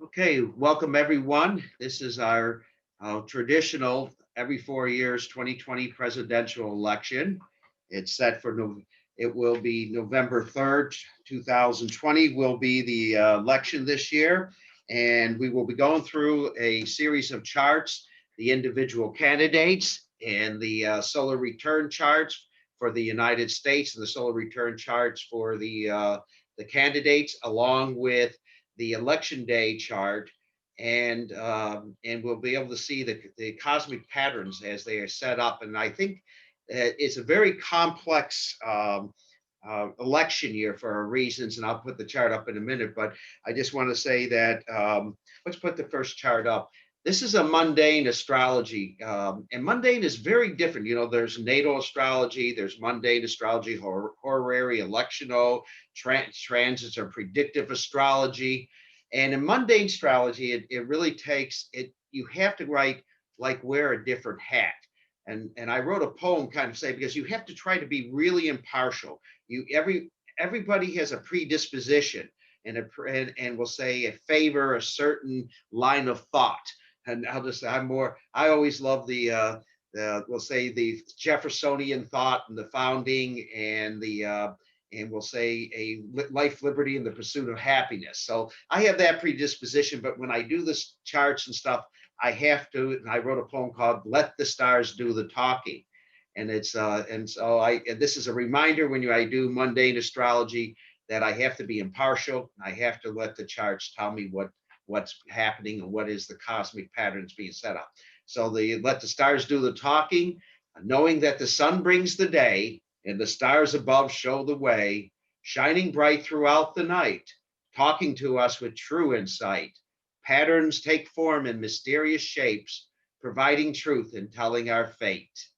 Okay, welcome everyone. This is our traditional every 4 years 2020 presidential election. It's set for it will be November 3rd, 2020 will be the election this year. And we will be going through a series of charts, the individual candidates and the solar return charts for the United States and the solar return charts for the candidates, along with the election day chart, and we'll be able to see the cosmic patterns as they are set up. And I think it's a very complex election year for reasons, and I'll put the chart up in a minute. But I just want to say that let's put the first chart up. This is a mundane astrology, and mundane is very different. You know, there's natal astrology, there's mundane astrology, horary, electional, transits, or predictive astrology. And in mundane astrology, it really takes it. You have to wear a different hat. And I wrote a poem kind of saying, because you have to try to be really impartial. Everybody has a predisposition and will say a favor a certain line of thought. And I always love we'll say the Jeffersonian thought and the founding, and we'll say a life, liberty, and the pursuit of happiness. So I have that predisposition, but when I do this charts and stuff, I have to, and I wrote a poem called "Let the Stars Do the Talking," and this is a reminder when I do mundane astrology that I have to be impartial. I have to let the charts tell me what's happening and what is the cosmic patterns being set up. So let the stars do the talking, knowing that the sun brings the day and the stars above show the way, shining bright throughout the night, talking to us with true insight. Patterns take form in mysterious shapes, providing truth and telling our fate.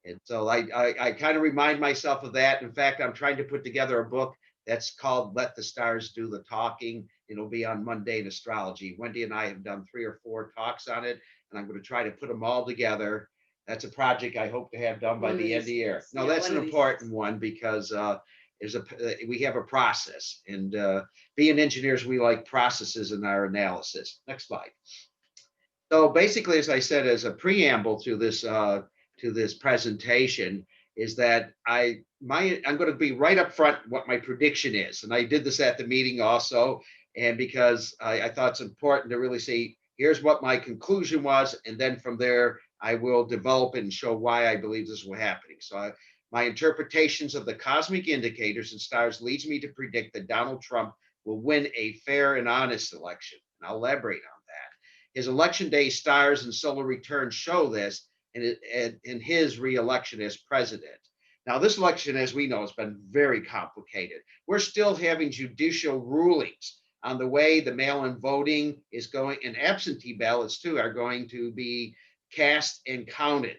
And so I kind of remind myself of that. In fact, I'm trying to put together a book that's called Let the Stars Do the Talking. It'll be on mundane astrology. Wendy and I have done 3 or 4 talks on it, and I'm going to try to put them all together. That's a project I hope to have done by the end of the year. No, that's an important one because we have a process, and being engineers, we like processes in our analysis. Next slide. So basically, as I said, as a preamble to this presentation, is that I'm going to be right up front what my prediction is, and I did this at the meeting also, and because I thought it's important to really say here's what my conclusion was, and then from there I will develop it and show why I believe this was happening. So my interpretations of the cosmic indicators and stars leads me to predict that Donald Trump will win a fair and honest election, and I'll elaborate on that. His election day stars and solar returns show this in his re-election as president. Now, this election, as we know, has been very complicated. We're still having judicial rulings on the way the mail-in voting is going, and absentee ballots too are going to be cast and counted.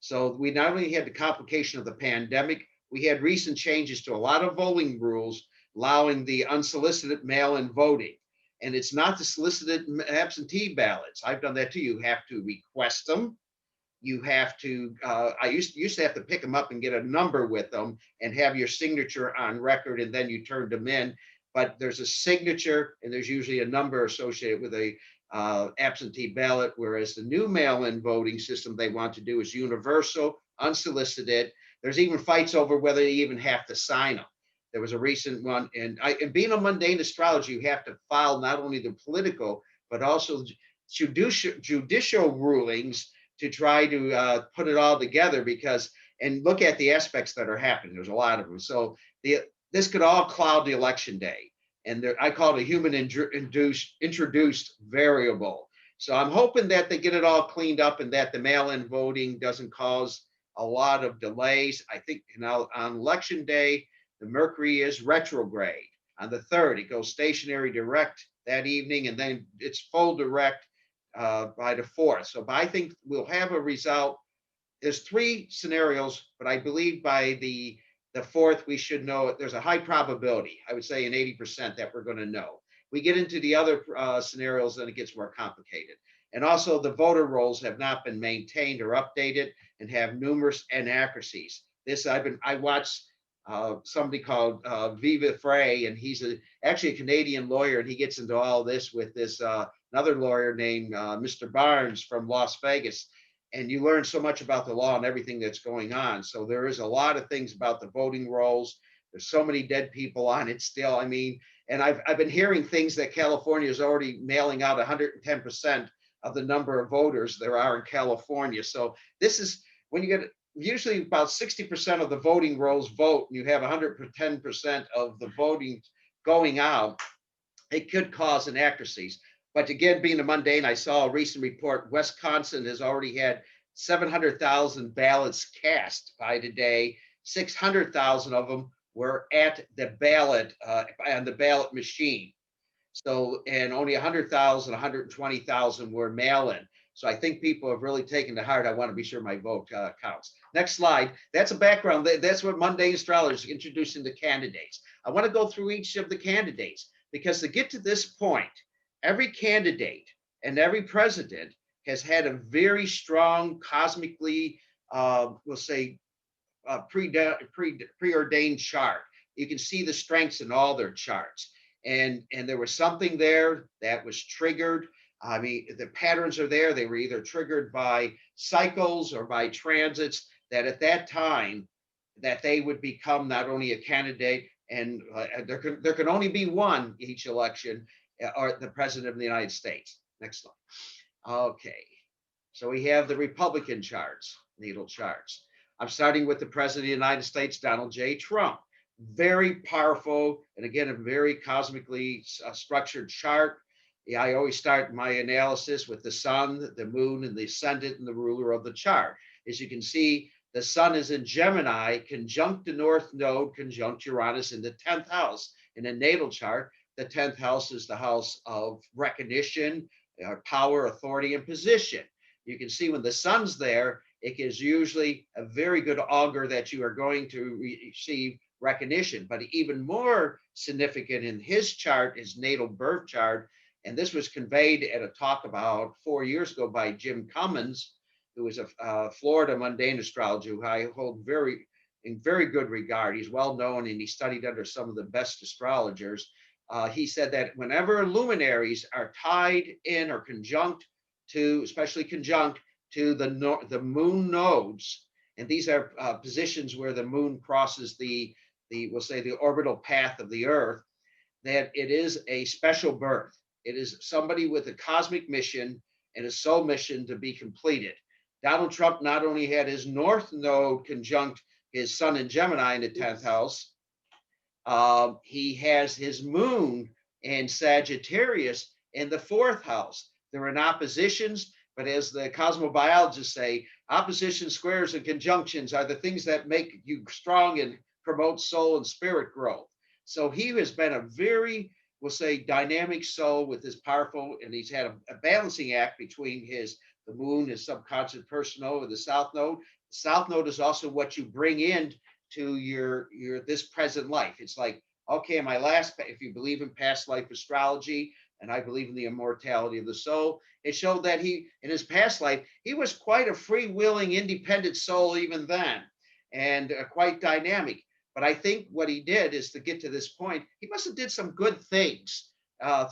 So we not only had the complication of the pandemic, we had recent changes to a lot of voting rules allowing the unsolicited mail-in voting. And it's not the solicited absentee ballots. I've done that too. You have to request them. You have to, I used to have to pick them up and get a number with them and have your signature on record, and then you turned them in. But there's a signature and there's usually a number associated with a absentee ballot, whereas the new mail-in voting system they want to do is universal, unsolicited. There's even fights over whether you even have to sign them. There was a recent one, and being a mundane astrology, you have to file not only the political, but also judicial rulings to try to put it all together, and look at the aspects that are happening. There's a lot of them. So this could all cloud the election day. And I call it a human introduced variable. So I'm hoping that they get it all cleaned up and that the mail-in voting doesn't cause a lot of delays. I think on election day, the Mercury is retrograde. On the 3rd, it goes stationary direct that evening, and then it's full direct by the 4th. So I think we'll have a result. There's 3 scenarios, but I believe by the 4th, we should know it. There's a high probability, I would say an 80% that we're going to know. We get into the other scenarios, then it gets more complicated. And also the voter rolls have not been maintained or updated and have numerous inaccuracies. I watched somebody called Viva Frey, and he's actually a Canadian lawyer, and he gets into all this with this another lawyer named Mr. Barnes from Las Vegas. And you learn so much about the law and everything that's going on. So there is a lot of things about the voting rolls. There's so many dead people on it still. I mean, and I've been hearing things that California is already mailing out 110% of the number of voters there are in California. So this is when you get usually about 60% of the voting rolls vote, and you have 110% of the voting going out, it could cause inaccuracies. But again, being a mundane, I saw a recent report, Wisconsin has already had 700,000 ballots cast by today. 600,000 of them were at the ballot, on the ballot machine. So, and only 100,000, 120,000 were mail-in. So I think people have really taken to heart, I want to be sure my vote counts. Next slide. That's a background. That's what mundane astrologers introducing the candidates. I want to go through each of the candidates because to get to this point, every candidate and every president has had a very strong cosmically, we'll say, preordained chart. You can see the strengths in all their charts. And there was something there that was triggered. I mean, the patterns are there. They were either triggered by cycles or by transits that at that time that they would become not only a candidate, and there can only be one each election, or the president of the United States. Next slide. Okay. So we have the Republican charts, natal charts. I'm starting with the president of the United States, Donald J. Trump. Very powerful, and again, a very cosmically structured chart. Yeah, I always start my analysis with the sun, the moon, and the ascendant and the ruler of the chart. As you can see, the sun is in Gemini, conjunct the North Node, conjunct Uranus in the 10th house. In a natal chart, the 10th house is the house of recognition, power, authority, and position. You can see when the sun's there, it is usually a very good augur that you are going to receive recognition. But even more significant in his chart, his natal birth chart, and this was conveyed at a talk about 4 years ago by Jim Cummins, who is a Florida mundane astrologer who I hold in very good regard. He's well known and he studied under some of the best astrologers. He said that whenever luminaries are tied in or conjunct to, especially conjunct to the moon nodes, and these are positions where the moon crosses we'll say the orbital path of the Earth, that it is a special birth. It is somebody with a cosmic mission and a soul mission to be completed. Donald Trump not only had his North Node conjunct his sun in Gemini in the 10th house, he has his moon and Sagittarius in the 4th house. They're in oppositions, but as the cosmobiologists say, opposition squares and conjunctions are the things that make you strong and promote soul and spirit growth. So he has been a very, we'll say, dynamic soul with his powerful, and he's had a balancing act between the moon, his subconscious personal, and the South Node. The South Node is also what you bring in to your this present life. It's like, okay, if you believe in past life astrology, and I believe in the immortality of the soul, it showed that he, in his past life, he was quite a freewheeling, independent soul even then, and quite dynamic. But I think what he did is to get to this point, he must have did some good things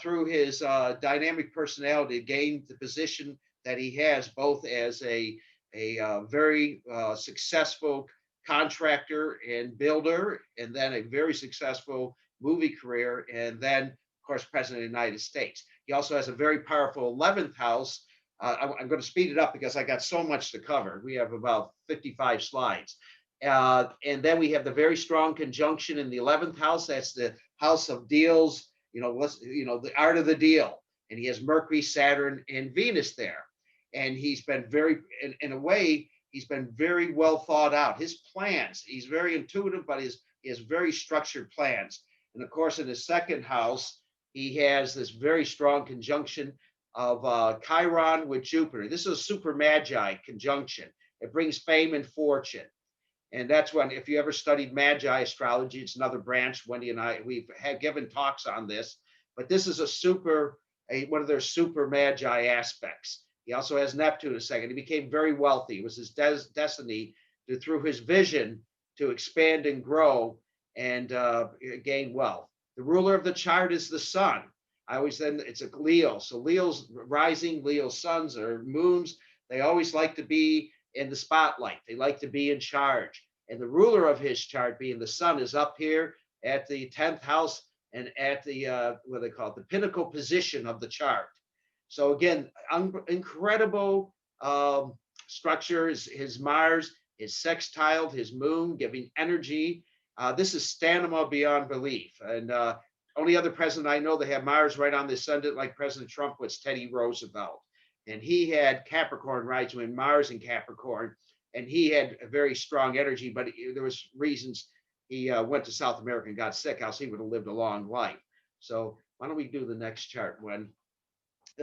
through his dynamic personality to gain the position that he has, both as a very successful contractor and builder, and then a very successful movie career, and then, of course, president of the United States. He also has a very powerful 11th house. I'm going to speed it up because I got so much to cover. We have about 55 slides. And then we have the very strong conjunction in the 11th house. That's the house of deals, the art of the deal. And he has Mercury, Saturn, and Venus there. And he's been in a way, he's been very well thought out. His plans, he's very intuitive, but he has very structured plans. And of course, in his 2nd house, he has this very strong conjunction of Chiron with Jupiter. This is a super magi conjunction. It brings fame and fortune. And that's when, if you ever studied Magi astrology, it's another branch. Wendy and I, we've given talks on this, but this is one of their super Magi aspects. He also has Neptune a second. He became very wealthy. It was his destiny through his vision to expand and grow and gain wealth. The ruler of the chart is the sun. I always then it's a Leo. So Leo's rising, Leo's suns or moons, they always like to be in the spotlight. They like to be in charge. And the ruler of his chart, being the sun, is up here at the 10th house and at the what they call it, the pinnacle position of the chart. So again, incredible structure. His Mars is sextiled, his moon, giving energy. This is stamina beyond belief. And only other president I know that had Mars right on the ascendant, like President Trump, was Teddy Roosevelt. And he had Capricorn rising with Mars in Capricorn, and he had a very strong energy, but there was reasons he went to South America and got sick, else he would have lived a long life. So why don't we do the next chart when?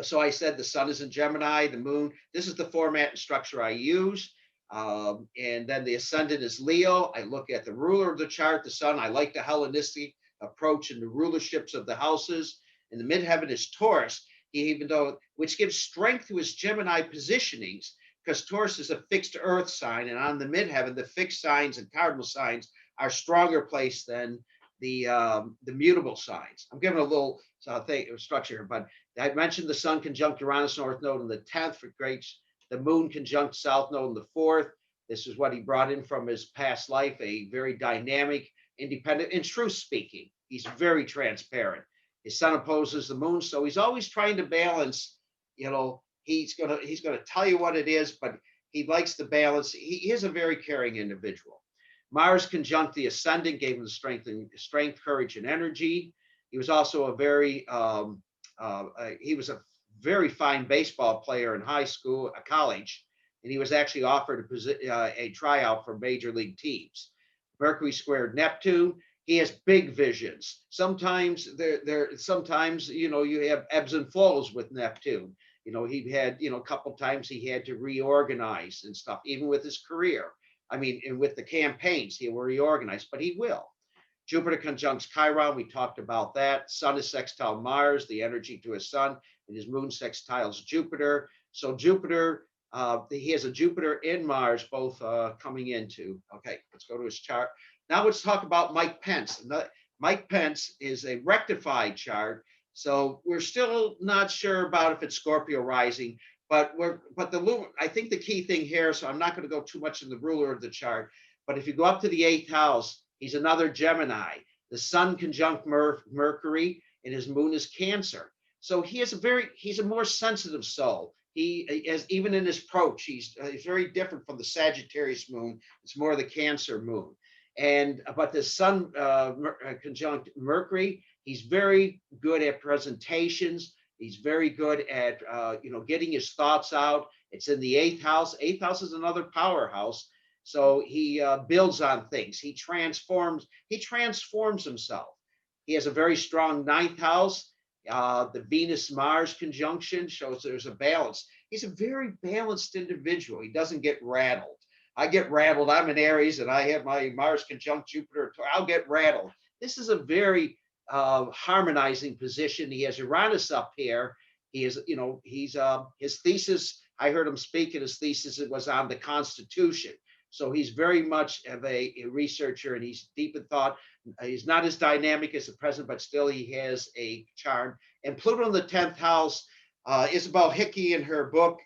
So I said the sun is in Gemini, the moon. This is the format and structure I use. And then the ascendant is Leo. I look at the ruler of the chart, the sun. I like the Hellenistic approach and the rulerships of the houses. And the midheaven is Taurus, even though, which gives strength to his Gemini positionings, because Taurus is a fixed earth sign. And on the midheaven, the fixed signs and cardinal signs are stronger placed than the mutable signs. I'm giving a little structure here, but I mentioned the sun conjunct Uranus North Node in the 10th for great. The moon conjunct South Node in the 4th. This is what he brought in from his past life, a very dynamic, independent, in truth speaking, he's very transparent. His sun opposes the moon, so he's always trying to balance. He's gonna tell you what it is, but he likes the balance. He is a very caring individual. Mars conjunct the ascendant gave him the strength, courage, and energy. He was also a very fine baseball player in high school, college, and he was actually offered a tryout for major league teams. Mercury squared Neptune. He has big visions. Sometimes you have ebbs and flows with Neptune. He had a couple times he had to reorganize and stuff, even with his career. I mean, and with the campaigns, he will reorganize, but he will. Jupiter conjuncts Chiron. We talked about that. Sun is sextile Mars, the energy to his sun, and his moon sextiles Jupiter. So Jupiter, he has a Jupiter in Mars, both coming into. Okay, let's go to his chart. Now let's talk about Mike Pence. Mike Pence is a rectified chart, so we're still not sure about if it's Scorpio rising. But I think the key thing here, so I'm not going to go too much in the ruler of the chart, but if you go up to the 8th house, he's another Gemini. The sun conjunct Mercury, and his moon is Cancer. So he's a more sensitive soul. He is, even in his approach, he's very different from the Sagittarius moon. It's more the Cancer moon. But the sun conjunct Mercury, he's very good at presentations. He's very good at getting his thoughts out. It's in the 8th house. 8th house is another powerhouse. So he builds on things. He transforms himself. He has a very strong 9th house. The Venus-Mars conjunction shows there's a balance. He's a very balanced individual. He doesn't get rattled. I get rattled. I'm in Aries and I have my Mars conjunct Jupiter. I'll get rattled. This is a very harmonizing position. He has Uranus up here. He is, his thesis, I heard him speak in his thesis, it was on the Constitution. So he's very much of a researcher, and he's deep in thought. He's not as dynamic as the president, but still he has a charm. And Pluto in the 10th house, Isabel Hickey in her book,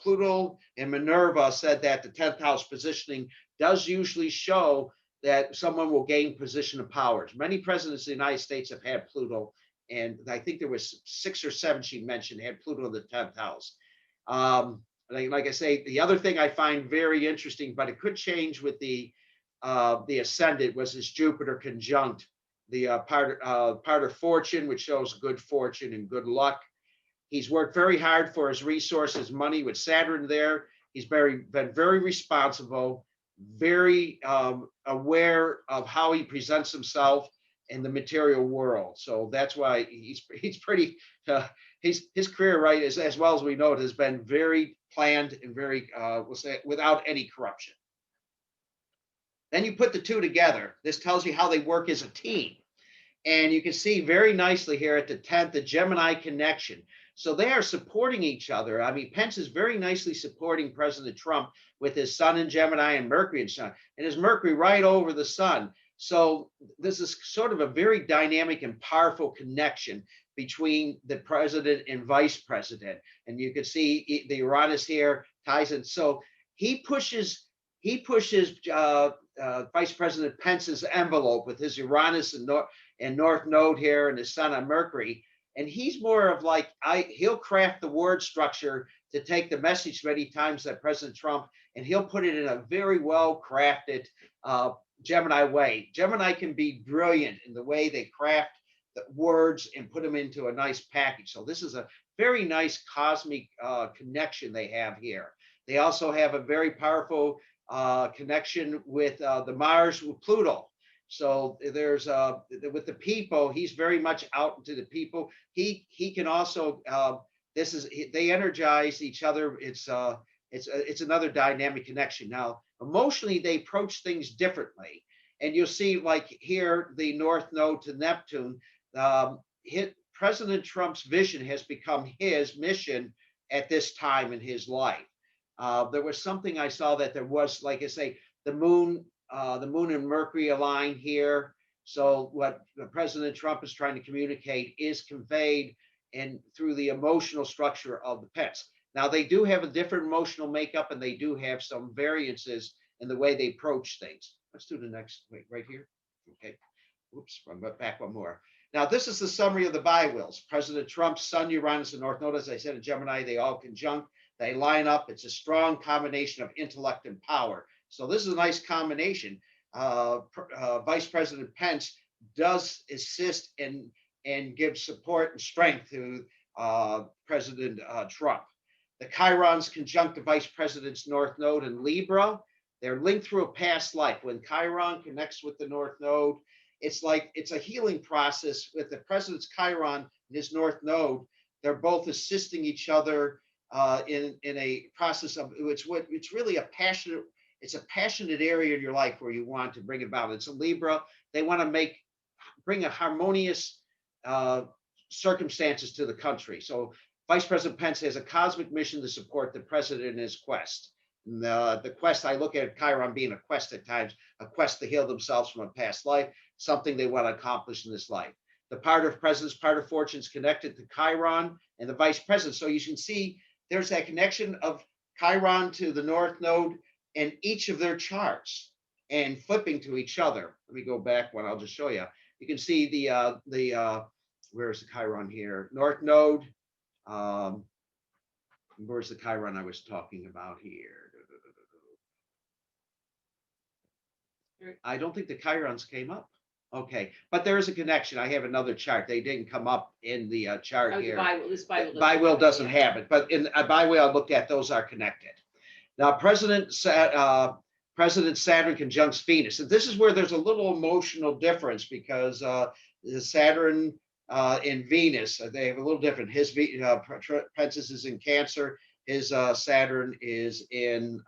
Pluto and Minerva, said that the 10th house positioning does usually show that someone will gain position of powers. Many presidents of the United States have had Pluto, and I think there was 6 or 7 she mentioned had Pluto in the 10th house. Like I say, the other thing I find very interesting, but it could change with the ascendant, was his Jupiter conjunct the part of fortune, which shows good fortune and good luck. He's worked very hard for his resources, money, with Saturn there. He's been very responsible, very aware of how he presents himself in the material world. So that's why he's pretty. His career, right, is, as well as we know, it has been very planned and very, we'll say, without any corruption. Then you put the two together. This tells you how they work as a team. And you can see very nicely here at the 10th, the Gemini connection. So they are supporting each other. I mean, Pence is very nicely supporting President Trump with his sun in Gemini and Mercury in sun. And his Mercury right over the sun. So this is sort of a very dynamic and powerful connection between the president and vice president. And you can see the Uranus here ties in. So he pushes Vice President Pence's envelope with his Uranus and North Node here and his Sun on Mercury. And he's more of like, he'll craft the word structure to take the message many times that President Trump, and he'll put it in a very well crafted Gemini way. Gemini can be brilliant in the way they craft the words and put them into a nice package. So this is a very nice cosmic connection they have here. They also have a very powerful connection with the Mars with Pluto. So there's with the people, he's very much out into the people. He can also they energize each other. It's another dynamic connection. Now emotionally they approach things differently, and you'll see like here the North Node to Neptune. President Trump's vision has become his mission at this time in his life. There was something I saw that there was, like I say, the moon and Mercury align here. So what President Trump is trying to communicate is conveyed through the emotional structure of the pets. Now they do have a different emotional makeup, and they do have some variances in the way they approach things. Let's do the next, wait, right here. Okay. Oops, I'm back one more. Now, this is the summary of the bi-wills. President Trump's Sun, Uranus, and North Node, as I said, in Gemini, they all conjunct. They line up. It's a strong combination of intellect and power. So this is a nice combination. Vice President Pence does assist and give support and strength to President Trump. The Chirons conjunct the Vice President's North Node in Libra. They're linked through a past life. When Chiron connects with the North Node, it's like it's a healing process with the President's Chiron and his North Node. They're both assisting each other in a process of it's really a passionate area in your life where you want to bring about. It's a Libra. They want to bring a harmonious circumstances to the country. So Vice President Pence has a cosmic mission to support the president in his quest. And the quest, I look at Chiron being a quest at times, a quest to heal themselves from a past life, something they want to accomplish in this life. The part of president's part of fortune is connected to Chiron and the vice president. So you can see there's that connection of Chiron to the North Node in each of their charts and flipping to each other. Let me go back one. I'll just show you. You can see where's the Chiron here? North Node. Where's the Chiron I was talking about here? I don't think the Chirons came up. Okay, but there is a connection. I have another chart. They didn't come up in the chart here. Bi-will doesn't have it, but in bi-will I looked at, those are connected. Now, President Saturn conjuncts Venus, and this is where there's a little emotional difference because Saturn and Venus, they have a little different. His Pence's is in Cancer. His Saturn is in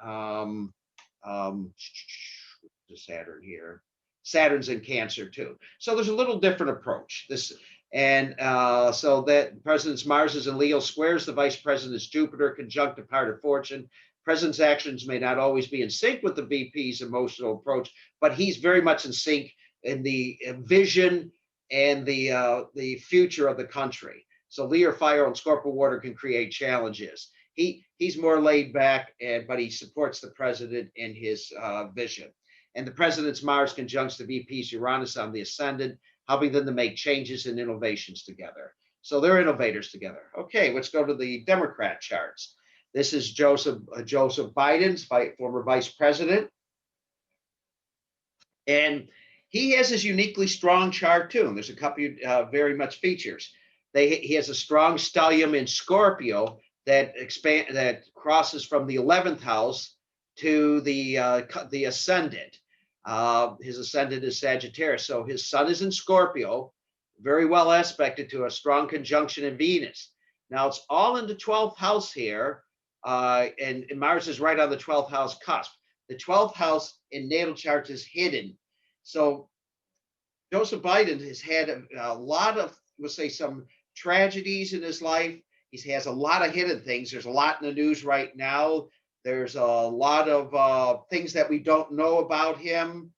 the Saturn here. Saturn's in Cancer too. So there's a little different approach. So that President's Mars is in Leo, squares the Vice President's Jupiter, conjunct the part of fortune. President's actions may not always be in sync with the VP's emotional approach, but he's very much in sync in the vision and the future of the country. So Leo fire and Scorpio water can create challenges. He's more laid back, but he supports the president in his vision. And the president's Mars conjuncts the VP's Uranus on the ascendant, helping them to make changes and innovations together. So they're innovators together. Okay, let's go to the Democrat charts. This is Joseph Biden's former vice president. And he has his uniquely strong chart too. And there's a couple of very much features. He has a strong stellium in Scorpio that crosses from the 11th house to the ascendant. His ascendant is Sagittarius. So his sun is in Scorpio, very well aspected to a strong conjunction in Venus. Now it's all in the 12th house here. And Mars is right on the 12th house cusp. The 12th house in natal charts is hidden. So Joseph Biden has had a lot of, we'll say, some tragedies in his life. He has a lot of hidden things. There's a lot in the news right now. There's a lot of things that we don't know about him.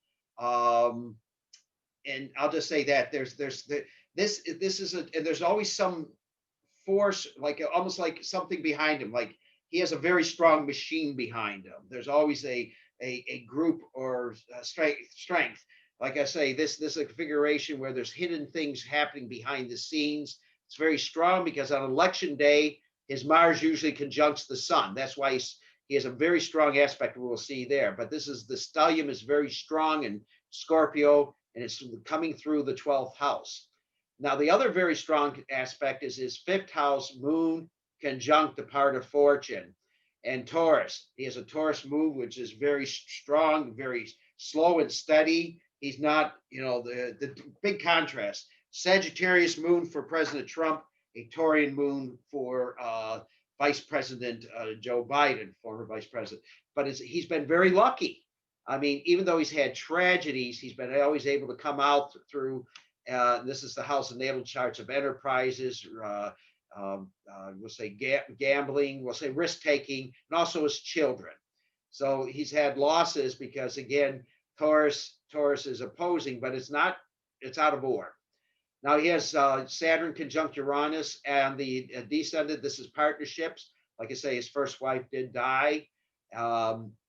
and I'll just say that this is and there's always some force, like almost like something behind him. Like he has a very strong machine behind him. There's always a group or strength. Like I say, this is a configuration where there's hidden things happening behind the scenes. It's very strong because on election day, his Mars usually conjuncts the sun. That's why he has a very strong aspect we'll see there. But this is the stellium is very strong in Scorpio, and it's coming through the 12th house. Now, the other very strong aspect is his fifth house moon conjunct the part of fortune and Taurus. He has a Taurus moon, which is very strong, very slow and steady. He's not, the big contrast. Sagittarius moon for President Trump, a Taurian moon for Vice President Joe Biden, former Vice President. But he's been very lucky. I mean, even though he's had tragedies, he's been always able to come out through. This is the house of natal charts of enterprises, we'll say gambling, we'll say risk taking, and also his children. So he's had losses because, again, Taurus is opposing, but it's out of order. Now he has Saturn conjunct Uranus and the descendant. This is partnerships. Like I say, his first wife did die.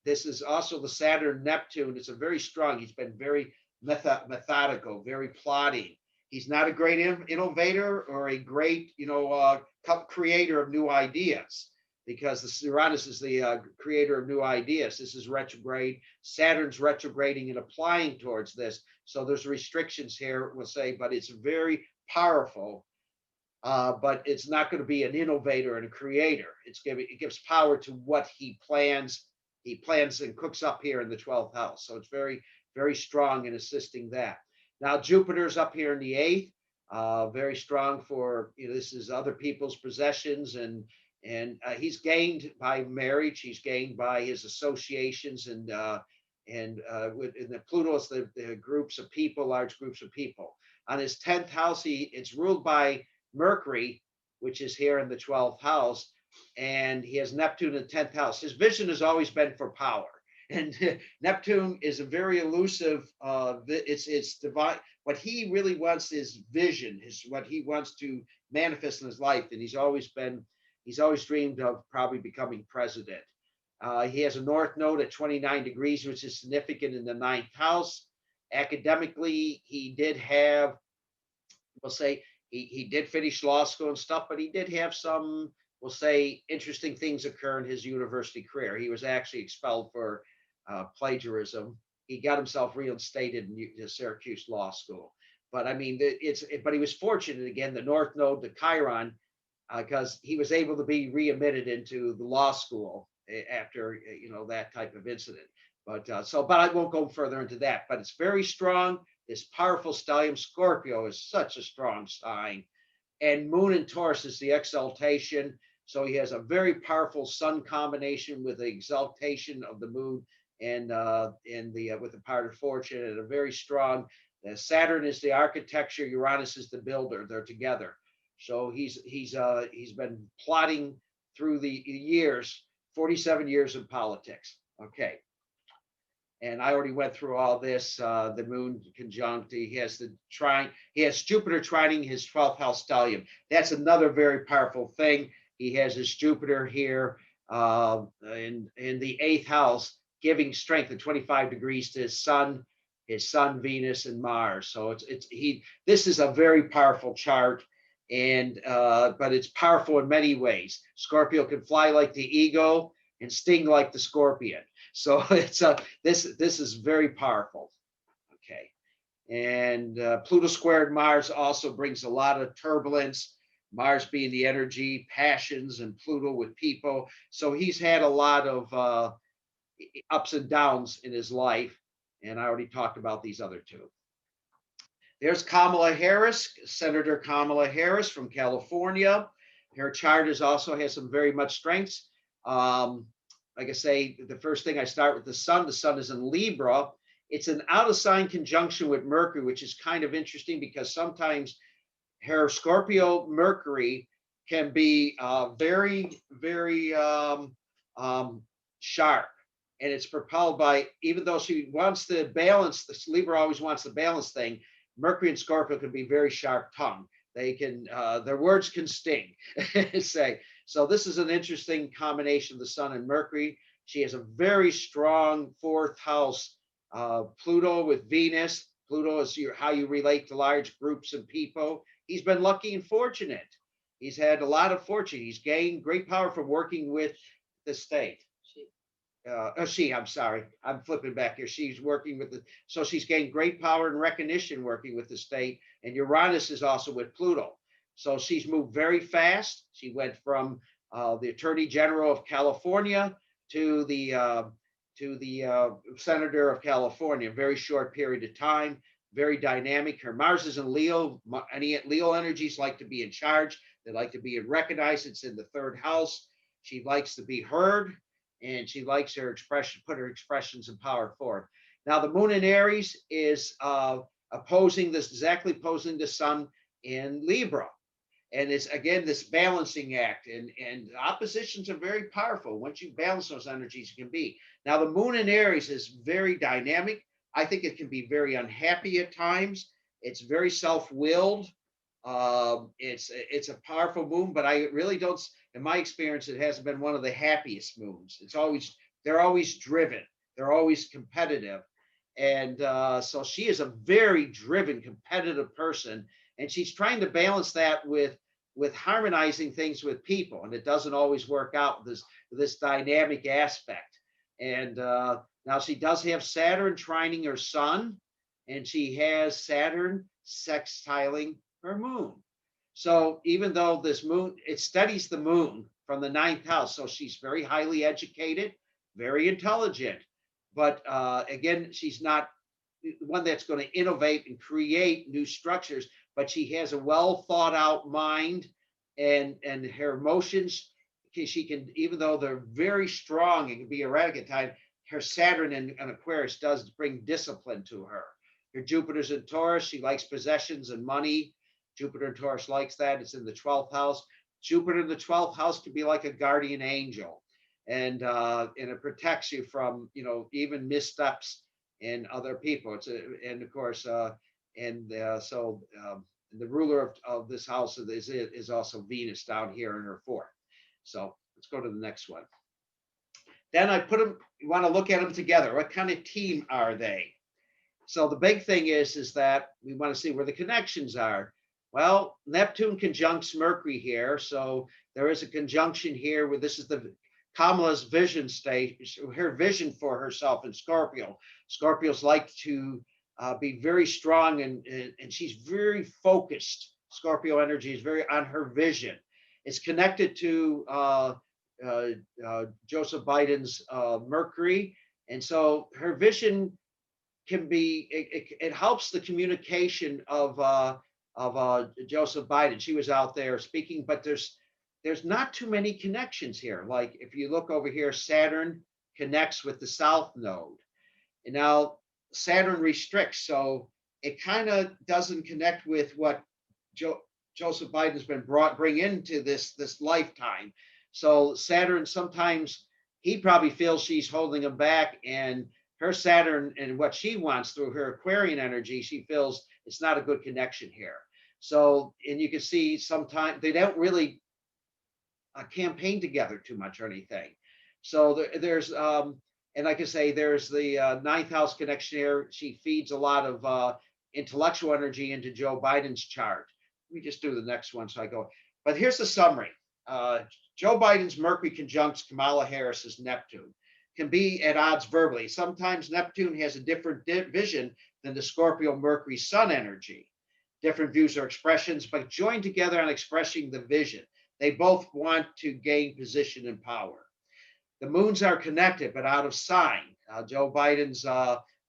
This is also the Saturn Neptune. It's a very strong. He's been very methodical, very plotting. He's not a great innovator or a great, creator of new ideas, because the Uranus is the creator of new ideas. This is retrograde. Saturn's retrograding and applying towards this. So there's restrictions here, we'll say, but it's very powerful. But it's not going to be an innovator and a creator. It gives power to what he plans. He plans and cooks up here in the 12th house. So it's very, very strong in assisting that. Now Jupiter's up here in the 8th, very strong for, this is other people's possessions, and he's gained by marriage. He's gained by his associations, and the Pluto is the groups of people, large groups of people. On his 10th house, it's ruled by Mercury, which is here in the 12th house, and he has Neptune in the 10th house. His vision has always been for power. And Neptune is a very elusive, it's divine. What he really wants is vision, is what he wants to manifest in his life. And he's always dreamed of probably becoming president. He has a North Node at 29 degrees, which is significant in the 9th house. Academically, he did have, we'll say, he did finish law school and stuff, but he did have some, we'll say, interesting things occur in his university career. He was actually expelled for plagiarism. He got himself reinstated in Syracuse Law School. But I mean, but he was fortunate, again, the North Node, the Chiron, because he was able to be readmitted into the law school after, that type of incident. But I won't go further into that. But it's very strong. This powerful stellium. Scorpio is such a strong sign. And Moon in Taurus is the exaltation. So he has a very powerful sun combination with the exaltation of the moon and with the part of fortune, and a very strong. Saturn is the architecture. Uranus is the builder. They're together. So he's been plotting through the years, 47 years of politics. Okay. And I already went through all this. The moon conjunct. He has Jupiter trining his 12th house stellium. That's another very powerful thing. He has his Jupiter here in the 8th house, giving strength at 25 degrees to his sun, Venus, and Mars. So this is a very powerful chart, and but it's powerful in many ways. Scorpio can fly like the eagle and sting like the scorpion. So it's this is very powerful. Okay, and Pluto squared Mars also brings a lot of turbulence. Mars being the energy, passions, and Pluto with people. So he's had a lot of ups and downs in his life, and I already talked about these other two. There's Kamala Harris, Senator Kamala Harris from California. Her chart also has some very much strengths. Like I say, the first thing I start with the sun. The sun is in Libra. It's an out of sign conjunction with Mercury, which is kind of interesting because sometimes her Scorpio Mercury can be very, very sharp. And it's propelled by, even though she wants to balance, this Libra always wants the balance thing, Mercury and Scorpio can be very sharp tongued. They can, their words can sting. Say so. This is an interesting combination of the Sun and Mercury. She has a very strong fourth house, Pluto with Venus. Pluto is how you relate to large groups of people. He's been lucky and fortunate. He's had a lot of fortune. He's gained great power from working with the state. I'm sorry, I'm flipping back here. She's working with so she's gained great power and recognition working with the state. And Uranus is also with Pluto. So she's moved very fast. She went from the Attorney General of California to the Senator of California, very short period of time, very dynamic. Her Mars is in Leo. Any Leo energies like to be in charge. They like to be recognized. It's in the third house. She likes to be heard, and she likes her expression, put her expressions and power forth. Now, the moon in Aries is exactly opposing the Sun in Libra. And it's, again, this balancing act, and oppositions are very powerful. Once you balance those energies, it can be. Now, the moon in Aries is very dynamic. I think it can be very unhappy at times. It's very self-willed. It's a powerful moon, but I really don't, in my experience, it hasn't been one of the happiest moons. They're always driven. They're always competitive. And so she is a very driven, competitive person. And she's trying to balance that with harmonizing things with people. And it doesn't always work out, this dynamic aspect. And now she does have Saturn trining her Sun, and she has Saturn sextiling her moon. So even though this moon, it studies the moon from the ninth house. So she's very highly educated, very intelligent. But again, she's not one that's going to innovate and create new structures, but she has a well thought out mind, and her emotions, she can, even though they're very strong and can be erratic at times, her Saturn and Aquarius does bring discipline to her. Her Jupiter's in Taurus. She likes possessions and money. Jupiter in Taurus likes that. It's in the 12th house. Jupiter in the 12th house can be like a guardian angel, and it protects you from, even missteps in other people. And of course, so the ruler of this house is also Venus down here in her fourth. So let's go to the next one. Then I put them. You want to look at them together. What kind of team are they? So the big thing is that we want to see where the connections are. Well, Neptune conjuncts Mercury here, so there is a conjunction here where this is Kamala's vision state, her vision for herself in Scorpio. Scorpios like to be very strong, and she's very focused. Scorpio energy is very on her vision. It's connected to Joseph Biden's Mercury, and so her vision can be. It helps the communication of Joseph Biden. She was out there speaking, but there's not too many connections here. Like if you look over here, Saturn connects with the South Node, and now Saturn restricts, so it kind of doesn't connect with what Joseph Biden's been bring into this lifetime. So Saturn, sometimes he probably feels she's holding him back, and her Saturn and what she wants through her Aquarian energy, she feels it's not a good connection here. So, and you can see sometimes they don't really campaign together too much or anything. So there's, and like I say, there's the ninth house connection here. She feeds a lot of intellectual energy into Joe Biden's chart. Let me just do the next one so I go. But here's the summary. Joe Biden's Mercury conjuncts Kamala Harris's Neptune. Can be at odds verbally. Sometimes Neptune has a different vision than the Scorpio Mercury Sun energy. Different views or expressions, but joined together on expressing the vision. They both want to gain position and power. The moons are connected, but out of sign. Joe Biden's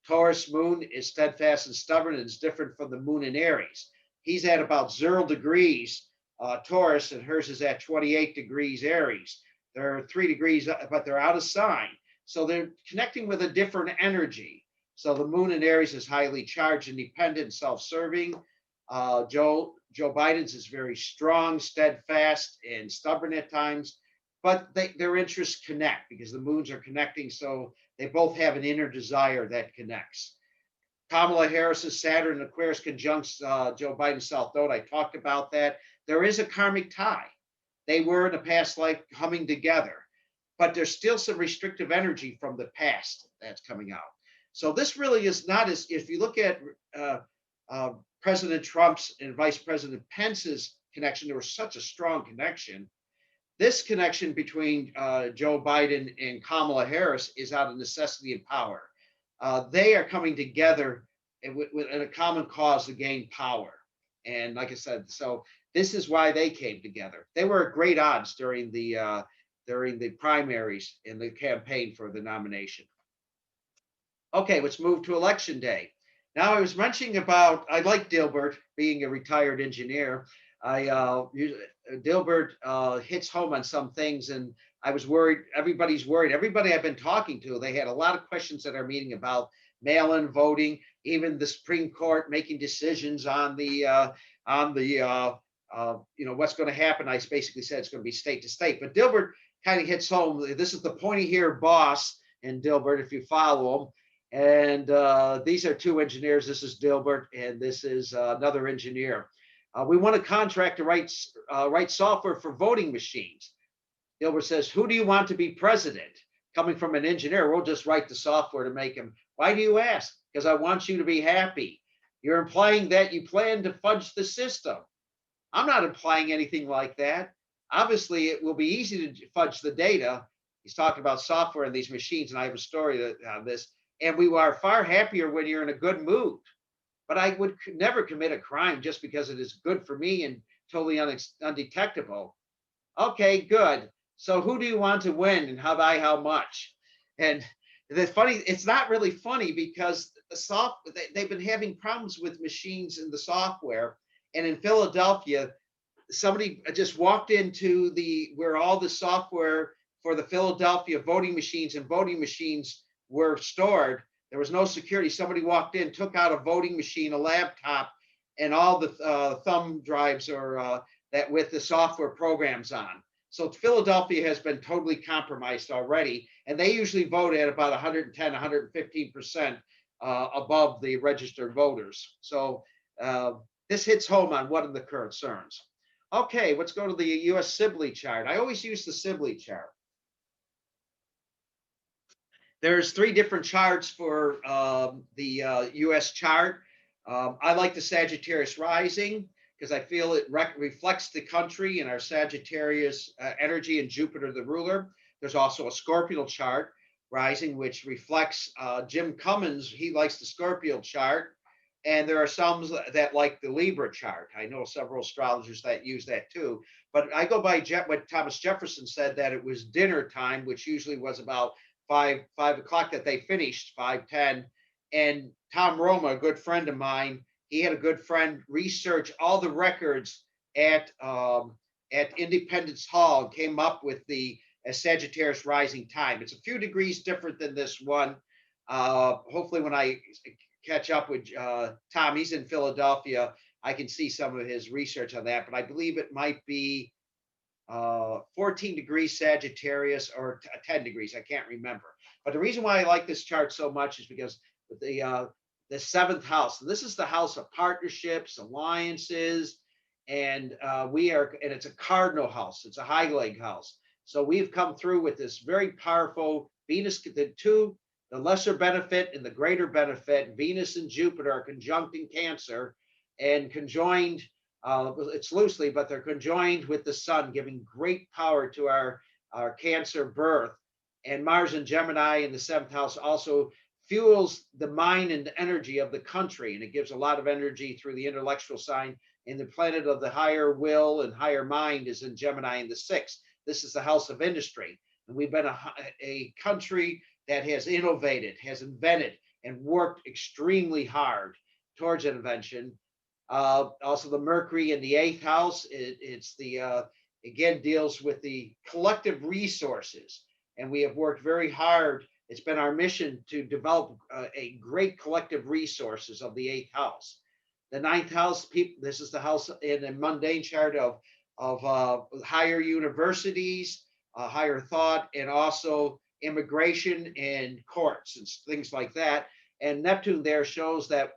Taurus moon is steadfast and stubborn, and is different from the moon in Aries. He's at about 0 degrees Taurus, and hers is at 28 degrees Aries. They're 3 degrees, but they're out of sign. So they're connecting with a different energy. So the moon in Aries is highly charged, independent, self-serving. Joe Biden's is very strong, steadfast, and stubborn at times, but their interests connect because the moons are connecting. So they both have an inner desire that connects. Kamala Harris's Saturn and Aquarius conjuncts Joe Biden's South Node. I talked about that. There is a karmic tie. They were in the past like humming together, but there's still some restrictive energy from the past that's coming out. So this really is not as, if you look at uh, President Trump's and Vice President Pence's connection, there was such a strong connection. This connection between Joe Biden and Kamala Harris is out of necessity and power. They are coming together in a common cause to gain power. And like I said, so this is why they came together. They were at great odds during the primaries in the campaign for the nomination. Okay, let's move to election day. Now, I was mentioning about, I like Dilbert being a retired engineer. Dilbert hits home on some things, and I was worried. Everybody's worried. Everybody I've been talking to, they had a lot of questions at our meeting about mail-in voting, even the Supreme Court making decisions on the what's going to happen. I basically said it's going to be state to state, but Dilbert kind of hits home. This is the pointy here boss in Dilbert, if you follow him. And these are two engineers. This is Dilbert, and this is another engineer. We want a contract to write software for voting machines. Dilbert says, who do you want to be president? Coming from an engineer, we'll just write the software to make him. Why do you ask? Because I want you to be happy. You're implying that you plan to fudge the system. I'm not implying anything like that. Obviously, it will be easy to fudge the data. He's talking about software in these machines, and I have a story on this. And we are far happier when you're in a good mood. But I would never commit a crime just because it is good for me and totally undetectable. Okay, good. So who do you want to win and by how much? And the funny, it's not really funny because they've been having problems with machines in the software. And in Philadelphia, somebody just walked into where all the software for the Philadelphia voting machines were stored. There was no security. Somebody walked in, took out a voting machine, a laptop, and all the thumb drives or that with the software programs on. So Philadelphia has been totally compromised already, and they usually vote at about 110, 115% above the registered voters. So this hits home on one of the concerns. Okay, let's go to the U.S. Sibley chart. I always use the Sibley chart. There's 3 different charts for the U.S. chart. I like the Sagittarius rising because I feel it reflects the country and our Sagittarius energy and Jupiter, the ruler. There's also a Scorpio chart rising, which reflects Jim Cummins. He likes the Scorpio chart. And there are some that like the Libra chart. I know several astrologers that use that too. But I go by what Thomas Jefferson said, that it was dinner time, which usually was about 5 o'clock that they finished, 5:10. And Tom Roma, a good friend of mine, he had a good friend research all the records at Independence Hall and came up with the Sagittarius rising time. It's a few degrees different than this one. Hopefully when I catch up with Tom, he's in Philadelphia, I can see some of his research on that, but I believe it might be 14 degrees Sagittarius or 10 degrees. I can't remember. But the reason why I like this chart so much is because the 7th house, and this is the house of partnerships, alliances, and it's a cardinal house. It's a high leg house. So we've come through with this very powerful Venus, the lesser benefit and the greater benefit. Venus and Jupiter are conjunct in Cancer and conjoined. It's loosely, but they're conjoined with the sun, giving great power to our Cancer birth. And Mars and Gemini in the 7th house also fuels the mind and the energy of the country. And it gives a lot of energy through the intellectual sign. And the planet of the higher will and higher mind is in Gemini in the 6th. This is the house of industry. And we've been a country that has innovated, has invented, and worked extremely hard towards invention. Also, the Mercury in the 8th house, it's again deals with the collective resources, and we have worked very hard. It's been our mission to develop a great collective resources of the 8th house. The 9th house, this is the house in a mundane chart of higher universities, higher thought, and also immigration and courts and things like that. And Neptune there shows that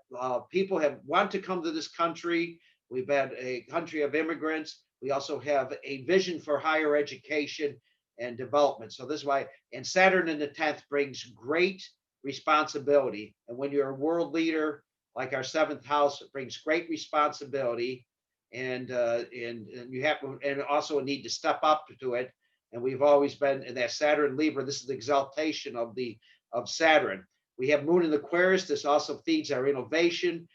people have want to come to this country. We've been a country of immigrants. We also have a vision for higher education and development. So this is why, and Saturn in the 10th brings great responsibility. And when you're a world leader, like our seventh house, it brings great responsibility, and you have, and also a need to step up to it. And we've always been in that Saturn Libra. This is the exaltation of Saturn. We have Moon in Aquarius. This also feeds our innovation,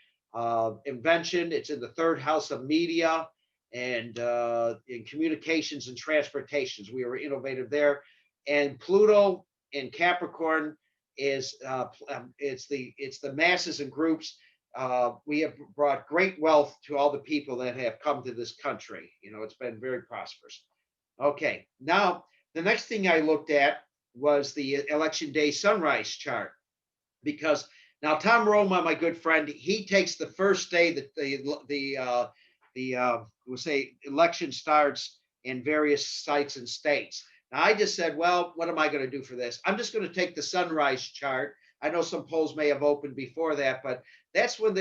invention. It's in the third house of media and in communications and transportations. We are innovative there. And Pluto in Capricorn is it's the masses and groups. We have brought great wealth to all the people that have come to this country. It's been very prosperous. Okay, now the next thing I looked at was the election day sunrise chart, because now Tom Roma, my good friend, he takes the first day that we'll say election starts in various sites and states. Now I just said, well, what am I going to do for this? I'm just going to take the sunrise chart. I know some polls may have opened before that, but that's when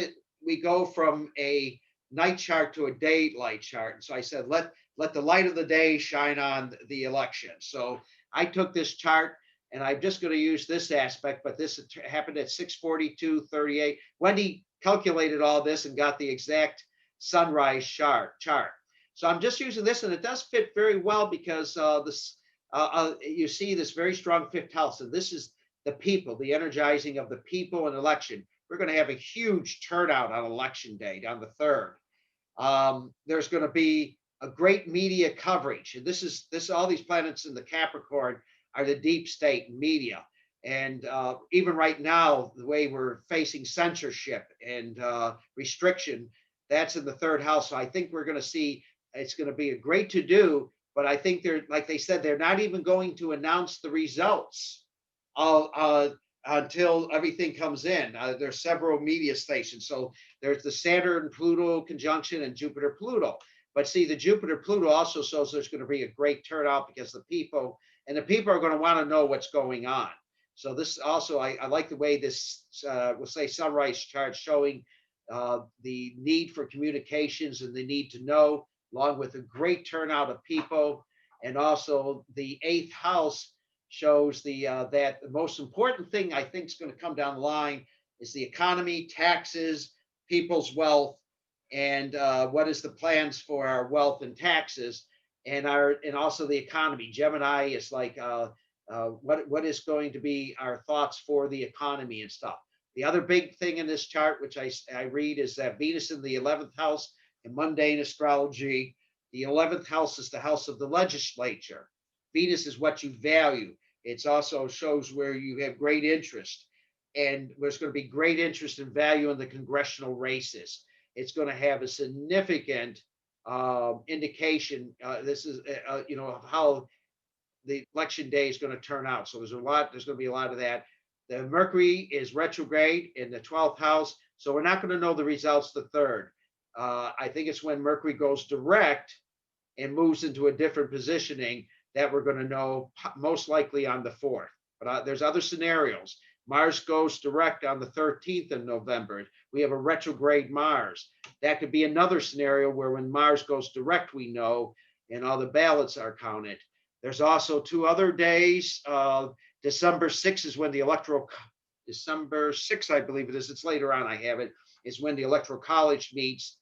we go from a night chart to a daylight chart. And so I said, let the light of the day shine on the election. So I took this chart, and I'm just going to use this aspect, but this happened at 6:42:38. Wendy calculated all this and got the exact sunrise chart. So I'm just using this, and it does fit very well because you see this very strong fifth house. And this is the people, the energizing of the people in election. We're going to have a huge turnout on election day, on the 3rd. There's going to be a great media coverage. And this all these planets in the Capricorn are the deep state media. And even right now, the way we're facing censorship and restriction, that's in the 3rd house. So I think we're going to see it's going to be a great to do. But I think like they said, they're not even going to announce the results until everything comes in. There's several media stations. So there's the Saturn-Pluto conjunction and Jupiter-Pluto. But see, the Jupiter-Pluto also shows there's going to be a great turnout because the people are going to want to know what's going on. So this also, I like the way this, we'll say sunrise chart showing the need for communications and the need to know, along with a great turnout of people. And also the 8th house shows that the most important thing I think is going to come down the line is the economy, taxes, people's wealth, and what is the plans for our wealth and taxes, and also the economy. Gemini is like what is going to be our thoughts for the economy and stuff. The other big thing in this chart, which I read, is that Venus in the 11th house in mundane astrology. The 11th house is the house of the legislature. Venus is what you value. It also shows where you have great interest, and there's going to be great interest and value in the congressional races. It's going to have a significant indication. This is, how the election day is going to turn out. So there's going to be a lot of that. The Mercury is retrograde in the 12th house. So we're not going to know the results the 3rd. I think it's when Mercury goes direct and moves into a different positioning that we're going to know, most likely on the 4th. But there's other scenarios. Mars goes direct on the 13th of November. We have a retrograde Mars. That could be another scenario where when Mars goes direct, we know, and all the ballots are counted. There's also 2 other days. December 6th is when December 6th, I believe it is. It's later on, I have it, is when the Electoral College meets.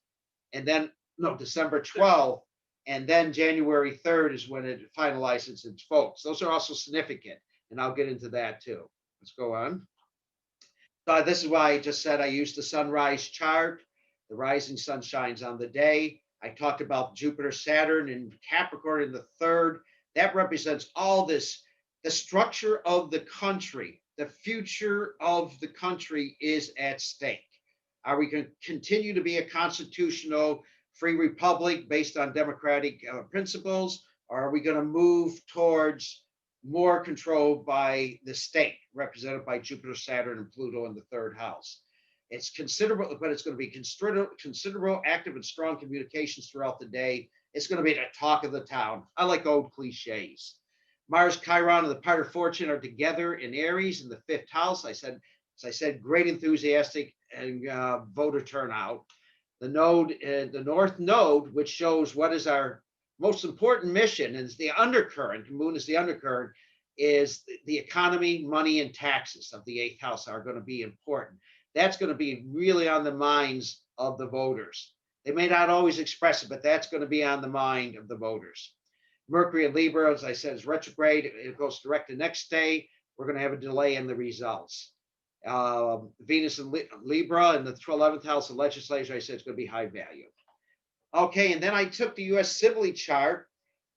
And then, no, December 12th. And then January 3rd is when it finalizes its votes. Those are also significant, and I'll get into that too. Let's go on. This is why I just said I used the sunrise chart. The rising sun shines on the day. I talked about Jupiter, Saturn, and Capricorn in the 3rd. That represents all this. The structure of the country, the future of the country is at stake. Are we going to continue to be a constitutional free republic based on democratic principles, or are we going to move towards more control by the state, represented by Jupiter, Saturn, and Pluto in the 3rd house? It's considerable, but it's going to be considerable active and strong communications throughout the day. It's going to be the talk of the town. I like old cliches. Mars, Chiron, and the part of fortune are together in Aries in the 5th house. I said As I said, great enthusiastic and voter turnout. The North Node, which shows what is our most important mission, and is the undercurrent. The moon is the undercurrent. Is the economy, money, and taxes of the eighth house are going to be important. That's going to be really on the minds of the voters. They may not always express it, but that's going to be on the mind of the voters. Mercury in Libra, as I said, is retrograde. It goes direct the next day. We're going to have a delay in the results. Venus in Libra in the 11th house of legislature, I said it's going to be high value. Okay, and then I took the U.S. Sibley chart,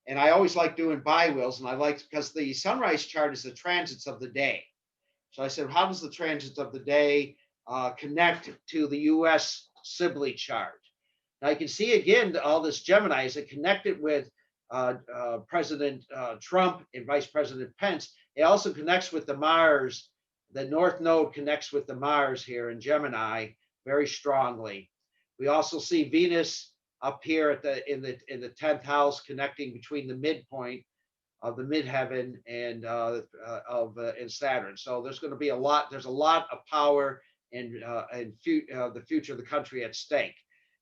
and I always like doing biwheels, and I like because the sunrise chart is the transits of the day. So I said, how does the transits of the day connect to the U.S. Sibley chart? Now you can see again all this Gemini is it connected with President Trump and Vice President Pence. It also connects with the Mars. The North Node connects with the Mars here in Gemini very strongly. We also see Venus up here at in the 10th house, connecting between the midpoint of the midheaven and and Saturn. So there's going to be a lot. There's a lot of power and the future of the country at stake.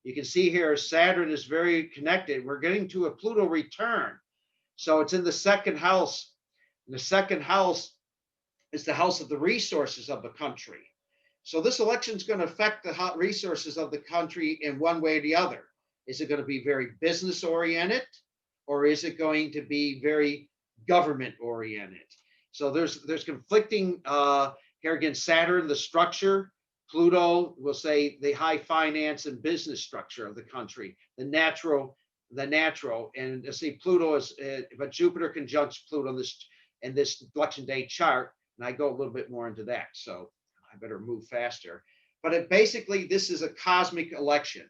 You can see here Saturn is very connected. We're getting to a Pluto return, so it's in the second house. And the second house is the house of the resources of the country. So this election is going to affect the resources of the country in one way or the other. Is it going to be very business oriented, or is it going to be very government oriented? So there's conflicting here again. Saturn, the structure. Pluto will say the high finance and business structure of the country, the natural. And see, Pluto is, but Jupiter conjuncts Pluto in this election day chart, and I go a little bit more into that. So I better move faster. But basically, this is a cosmic election.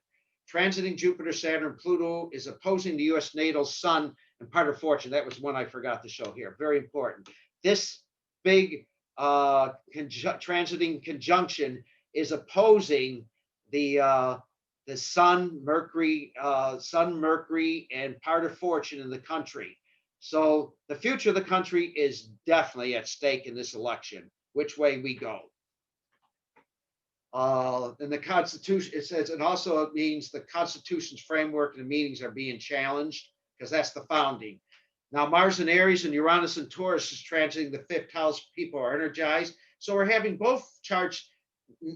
Transiting Jupiter, Saturn, Pluto is opposing the U.S. natal sun and part of fortune. That was one I forgot to show here. Very important. This big transiting conjunction is opposing the Sun, Mercury, and part of fortune in the country. So the future of the country is definitely at stake in this election, which way we go. And the Constitution, it says, and also it means the Constitution's framework and the meanings are being challenged because that's the founding. Now, Mars in Aries and Uranus in Taurus is transiting the fifth house. People are energized. So we're having both charts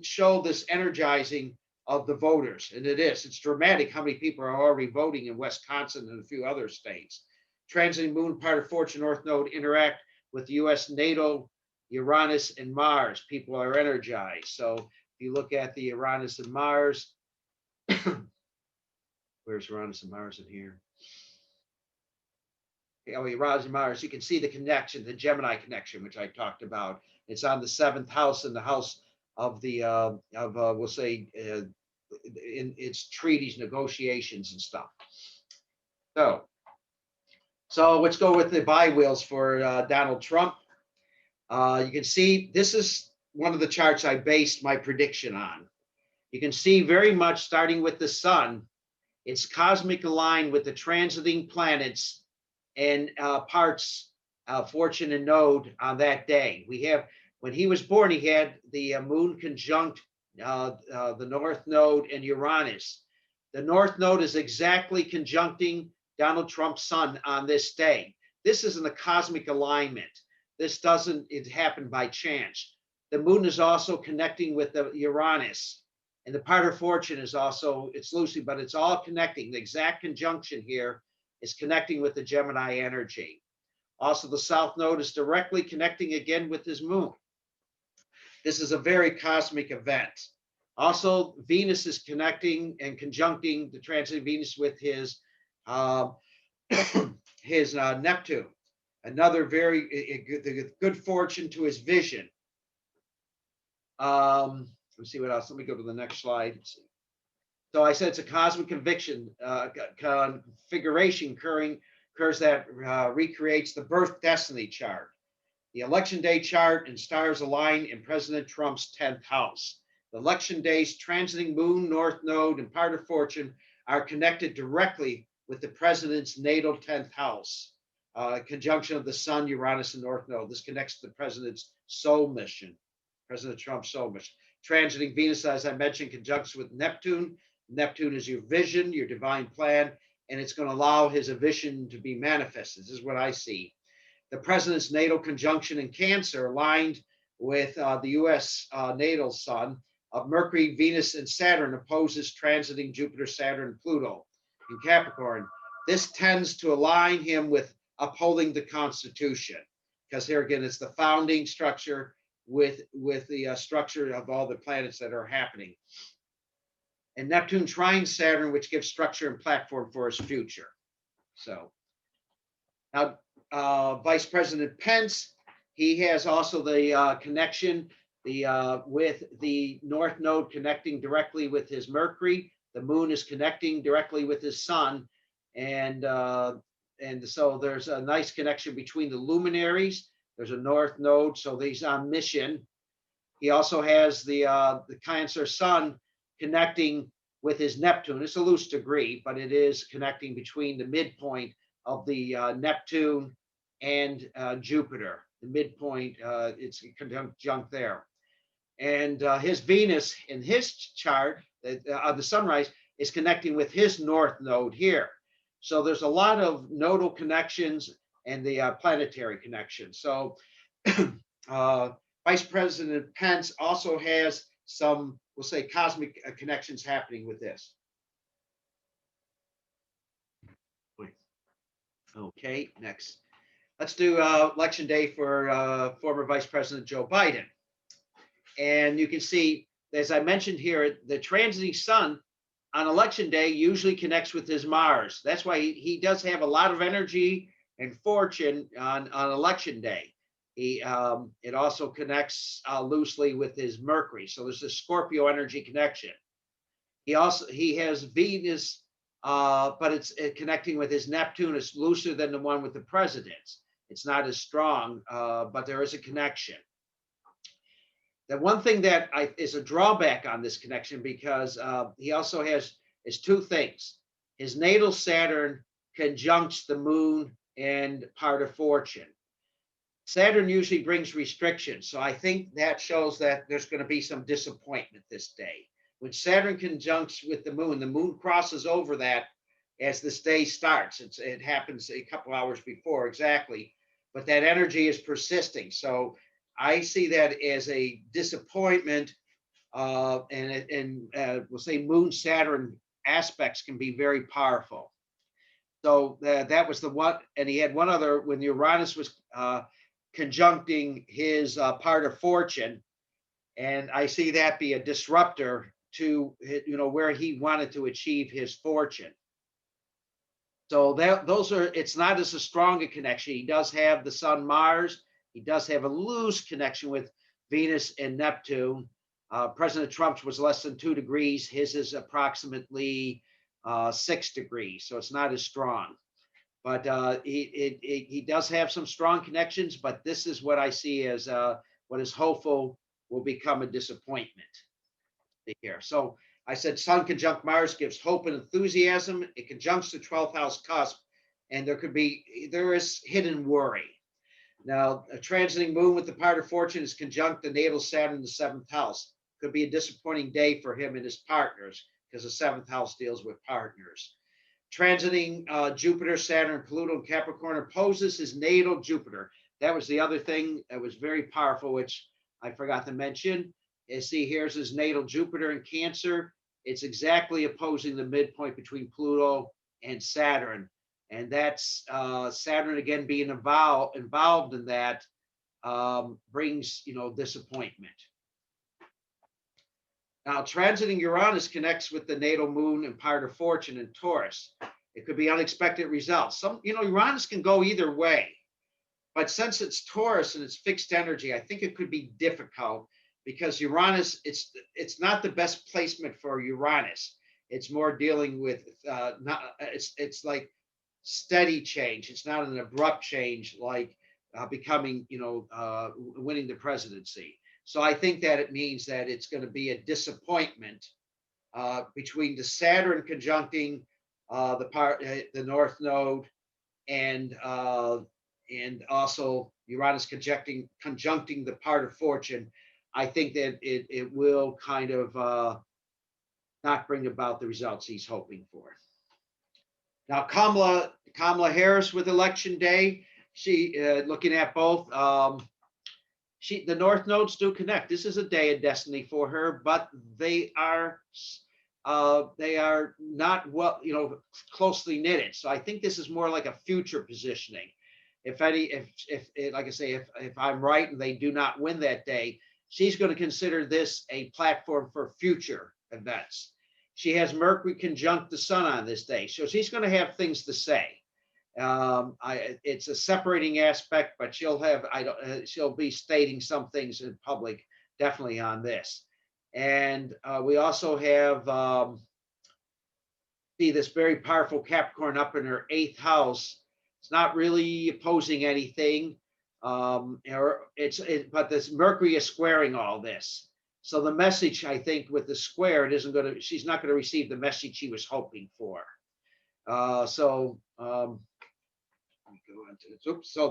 show this energizing of the voters. And it's dramatic how many people are already voting in Wisconsin and a few other states. Transiting Moon, part of fortune, North Node interact with the U.S. NATO, Uranus, and Mars. People are energized. So if you look at the Uranus and Mars, where's Uranus and Mars in here? Oh, Uranus and Mars, you can see the connection, the Gemini connection, which I talked about. It's on the seventh house in the house of the, we'll say, in its treaties, negotiations, and stuff. So let's go with the bi-wheels for Donald Trump. You can see this is one of the charts I based my prediction on. You can see very much starting with the sun, it's cosmic aligned with the transiting planets and parts fortune and node on that day. We have, when he was born, he had the moon conjunct the North Node and Uranus. The North Node is exactly conjuncting Donald Trump's sun on this day. This isn't a cosmic alignment. This doesn't, it happened by chance. The moon is also connecting with the Uranus, and the part of fortune is also, it's loosely, but it's all connecting. The exact conjunction here is connecting with the Gemini energy. Also, the South Node is directly connecting again with his moon. This is a very cosmic event. Also, Venus is connecting and conjuncting the transit Venus with his Neptune. Another very good fortune to his vision. Let's see what else. Let me go to the next slide. So I said it's a cosmic conviction configuration occurs that recreates the birth destiny chart. The election day chart and stars align in President Trump's 10th house. The election day's transiting moon, North Node, and part of fortune are connected directly with the president's natal 10th house. Conjunction of the sun, Uranus, and North Node. This connects to the president's soul mission. President Trump so much. Transiting Venus, as I mentioned, conjuncts with Neptune. Neptune is your vision, your divine plan, and it's going to allow his vision to be manifested. This is what I see. The president's natal conjunction in Cancer aligned with the U.S. Natal sun of Mercury, Venus, and Saturn opposes transiting Jupiter, Saturn, and Pluto in Capricorn. This tends to align him with upholding the Constitution, because here again, it's the founding structure with the structure of all the planets that are happening. And Neptune trines Saturn, which gives structure and platform for his future. So now, Vice President Pence, he has also the connection with the North Node connecting directly with his Mercury. The Moon is connecting directly with his Sun, and so there's a nice connection between the luminaries. There's a North Node, so he's on mission. He also has the Cancer Sun connecting with his Neptune. It's a loose degree, but it is connecting between the midpoint of the Neptune and Jupiter. The midpoint, it's conjunct there. And his Venus in his chart of the sunrise is connecting with his North Node here. So there's a lot of nodal connections and the planetary connections. So Vice President Pence also has some, we'll say, cosmic connections happening with this. Okay, next. Let's do election day for former Vice President Joe Biden. And you can see, as I mentioned here, the transiting sun on election day usually connects with his Mars. That's why he does have a lot of energy and fortune on election day. It also connects loosely with his Mercury. So there's a Scorpio energy connection. He has Venus, but it's connecting with his Neptune. It's looser than the one with the presidents. It's not as strong, but there is a connection. The one thing that is a drawback on this connection, because he also has is two things. His natal Saturn conjuncts the Moon and part of fortune. Saturn usually brings restrictions, so I think that shows that there's going to be some disappointment this day. When Saturn conjuncts with the Moon crosses over that as this day starts. It happens a couple hours before exactly, but that energy is persisting. So I see that as a disappointment, and we'll say Moon Saturn aspects can be very powerful. So that was the one, and he had one other when Uranus was conjuncting his part of fortune, and I see that be a disruptor to where he wanted to achieve his fortune. So those are, it's not as a strong a connection. He does have the Sun Mars. He does have a loose connection with Venus and Neptune. President Trump's was less than 2 degrees. His is approximately 6 degrees, so it's not as strong. But he does have some strong connections, but this is what I see as what is hopeful will become a disappointment here. So I said Sun conjunct Mars gives hope and enthusiasm. It conjuncts the 12th house cusp, and there is hidden worry. Now, a transiting Moon with the part of fortune is conjunct the natal Saturn in the 7th house. Could be a disappointing day for him and his partners, because the 7th house deals with partners. Transiting Jupiter, Saturn, Pluto, and Capricorn opposes his natal Jupiter. That was the other thing that was very powerful, which I forgot to mention. See, here's his natal Jupiter in Cancer. It's exactly opposing the midpoint between Pluto and Saturn. And that's Saturn again being involved in that brings disappointment. Now, transiting Uranus connects with the natal Moon and part of fortune in Taurus. It could be unexpected results. Uranus can go either way, but since it's Taurus and it's fixed energy, I think it could be difficult because Uranus, it's not the best placement for Uranus. It's more dealing with it's like steady change. It's not an abrupt change like becoming, winning the presidency. So I think that it means that it's going to be a disappointment between the Saturn conjuncting the North Node and also Uranus conjuncting the part of fortune. I think that it will kind of not bring about the results he's hoping for. Now, Kamala Harris with Election Day, she looking at both. The North nodes do connect. This is a day of destiny for her, but they are not well, closely knitted. So I think this is more like a future positioning. If like I say, if I'm right and they do not win that day, she's going to consider this a platform for future events. She has Mercury conjunct the sun on this day, so she's going to have things to say. It's a separating aspect, but she'll be stating some things in public, definitely on this. And we also have see this very powerful Capricorn up in her 8th house. It's not really opposing anything, but this Mercury is squaring all this. So the message, I think, with the square, she's not going to receive the message she was hoping for. So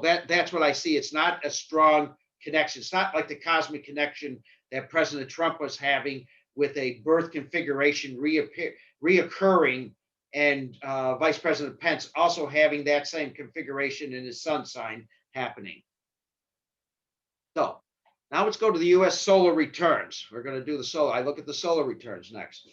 that's what I see. It's not a strong connection. It's not like the cosmic connection that President Trump was having with a birth configuration reoccurring, and Vice President Pence also having that same configuration in his sun sign happening. So now let's go to the U.S. solar returns. We're going to do the solar. I look at the solar returns next.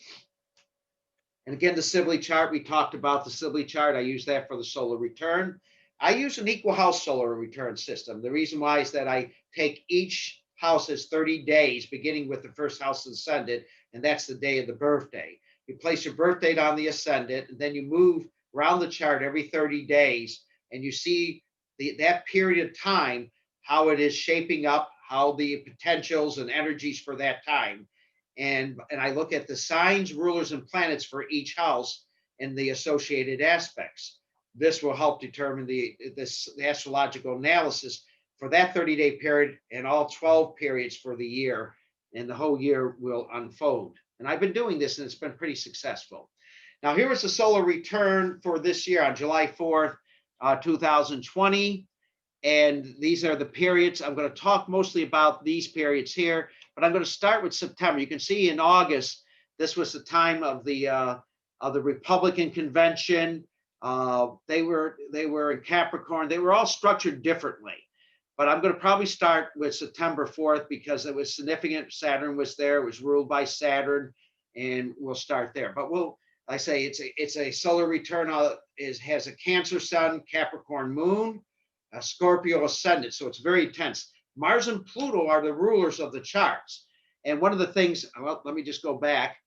And again, the Sibley chart, we talked about the Sibley chart. I use that for the solar return. I use an equal house solar return system. The reason why is that I take each house as 30 days, beginning with the first house ascendant, and that's the day of the birthday. You place your birth date on the ascendant, and then you move around the chart every 30 days, and you see that period of time, how it is shaping up, how the potentials and energies for that time. And I look at the signs, rulers, and planets for each house and the associated aspects. This will help determine the astrological analysis for that 30-day period and all 12 periods for the year, and the whole year will unfold. And I've been doing this, and it's been pretty successful. Now, here is the solar return for this year on July 4th, 2020. And these are the periods. I'm going to talk mostly about these periods here, but I'm going to start with September. You can see in August, this was the time of the Republican convention. They were in Capricorn. They were all structured differently, but I'm going to probably start with September 4th because it was significant. Saturn was there. It was ruled by Saturn, and we'll start there. But it's a solar return. Has a Cancer sun, Capricorn moon, a Scorpio ascendant. So it's very intense. Mars and Pluto are the rulers of the charts. And one of the things, well, let me just go back.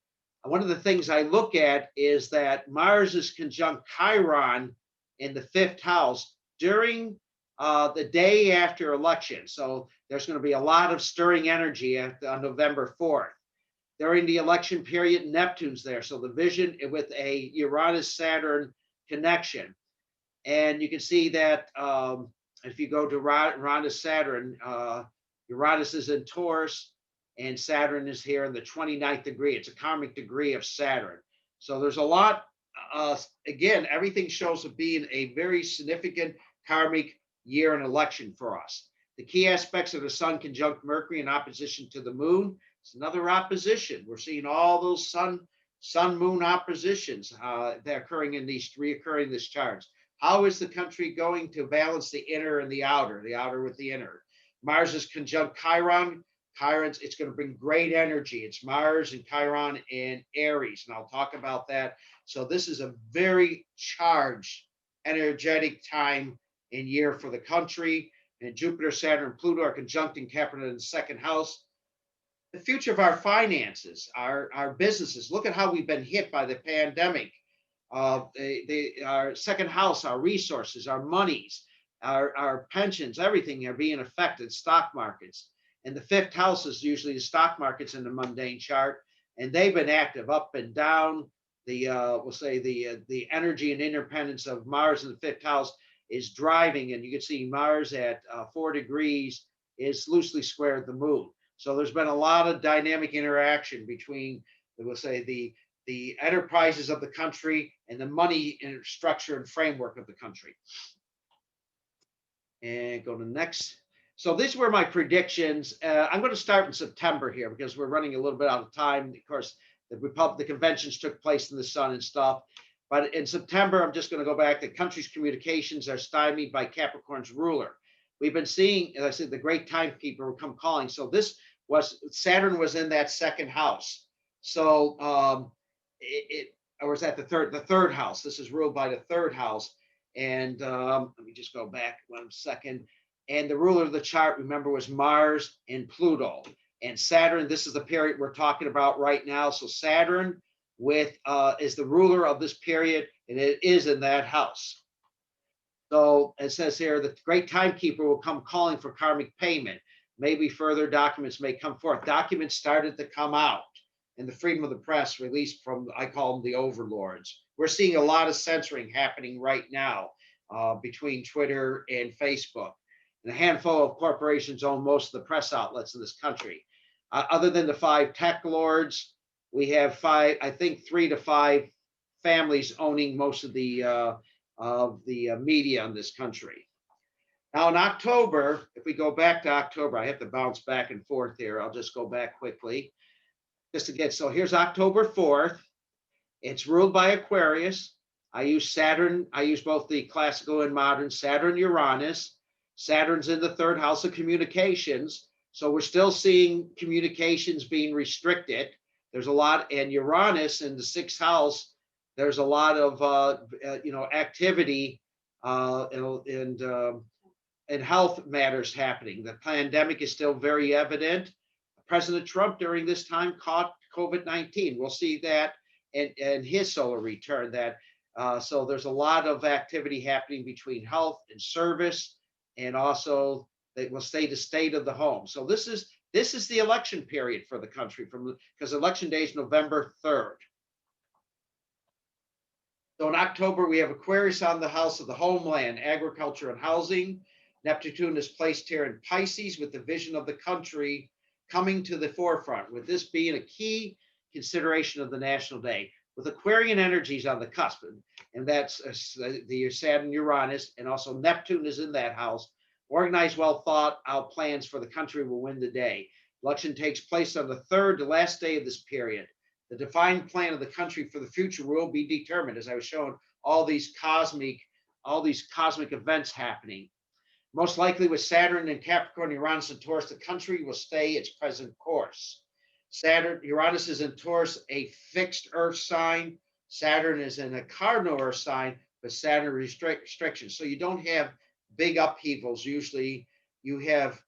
One of the things I look at is that Mars is conjunct Chiron in the 5th house during the day after election. So there's going to be a lot of stirring energy on November 4th. During the election period, Neptune's there. So the vision with a Uranus-Saturn connection. And you can see that if you go to Uranus-Saturn, Uranus is in Taurus, and Saturn is here in the 29th degree. It's a karmic degree of Saturn. So there's a lot, again, everything shows it being a very significant karmic year and election for us. The key aspects of the sun conjunct Mercury in opposition to the moon. It's another opposition. We're seeing all those sun-moon oppositions that are occurring in these charts. How is the country going to balance the inner and the outer with the inner? Mars is conjunct Chiron. Chiron's, it's going to bring great energy. It's Mars and Chiron in Aries, and I'll talk about that. So this is a very charged, energetic time and year for the country. And Jupiter, Saturn, and Pluto are conjuncting Capricorn in the 2nd house. The future of our finances, our businesses. Look at how we've been hit by the pandemic. Our 2nd house, our resources, our monies, our pensions, everything are being affected. Stock markets. And the 5th house is usually the stock markets in the mundane chart, and they've been active up and down. We'll say the energy and independence of Mars in the 5th house is driving, and you can see Mars at 4 degrees is loosely squared the moon. So there's been a lot of dynamic interaction between, we'll say, the enterprises of the country and the money structure and framework of the country. And go to the next. So these were my predictions. I'm going to start in September here because we're running a little bit out of time. Of course, the conventions took place in the sun and stuff. But in September, I'm just going to go back. The country's communications are stymied by Capricorn's ruler. We've been seeing, as I said, the great timekeeper will come calling. So this was Saturn was in that second house. So or was that the third house? This is ruled by the third house. And let me just go back 1 second. And the ruler of the chart, remember, was Mars and Pluto. And Saturn, this is the period we're talking about right now. So Saturn with is the ruler of this period, and it is in that house. So it says here, the great timekeeper will come calling for karmic payment. Maybe further documents may come forth. Documents started to come out in the freedom of the press released from, I call them the overlords. We're seeing a lot of censoring happening right now between Twitter and Facebook. And a handful of corporations own most of the press outlets in this country. Other than the 5 tech lords, we have 5, I think 3 to 5 families owning most of the media in this country. Now in October, if we go back to October, I have to bounce back and forth here. I'll just go back quickly. Just again, so here's October 4th. It's ruled by Aquarius. I use Saturn. I use both the classical and modern. Saturn, Uranus. Saturn's in the third house of communications. So we're still seeing communications being restricted. There's a lot, and Uranus in the sixth house, there's a lot of activity and health matters happening. The pandemic is still very evident. President Trump during this time caught COVID-19. We'll see that in his solar return. So there's a lot of activity happening between health and service, and also they will stay the state of the home. So this is the election period for the country because election day is November 3rd. So in October, we have Aquarius on the house of the homeland, agriculture and housing. Neptune is placed here in Pisces with the vision of the country coming to the forefront, with this being a key consideration of the national day. With Aquarian energies on the cusp, and that's the Saturn, Uranus, and also Neptune is in that house. Organized, well thought out plans for the country will win the day. Election takes place on the 3rd, the last day of this period. The defined plan of the country for the future will be determined, as I was showing all these cosmic events happening. Most likely with Saturn and Capricorn, Uranus and Taurus, the country will stay its present course. Uranus is in Taurus, a fixed earth sign. Saturn is in a cardinal earth sign, but Saturn restrictions. So you don't have big upheavals. Usually you have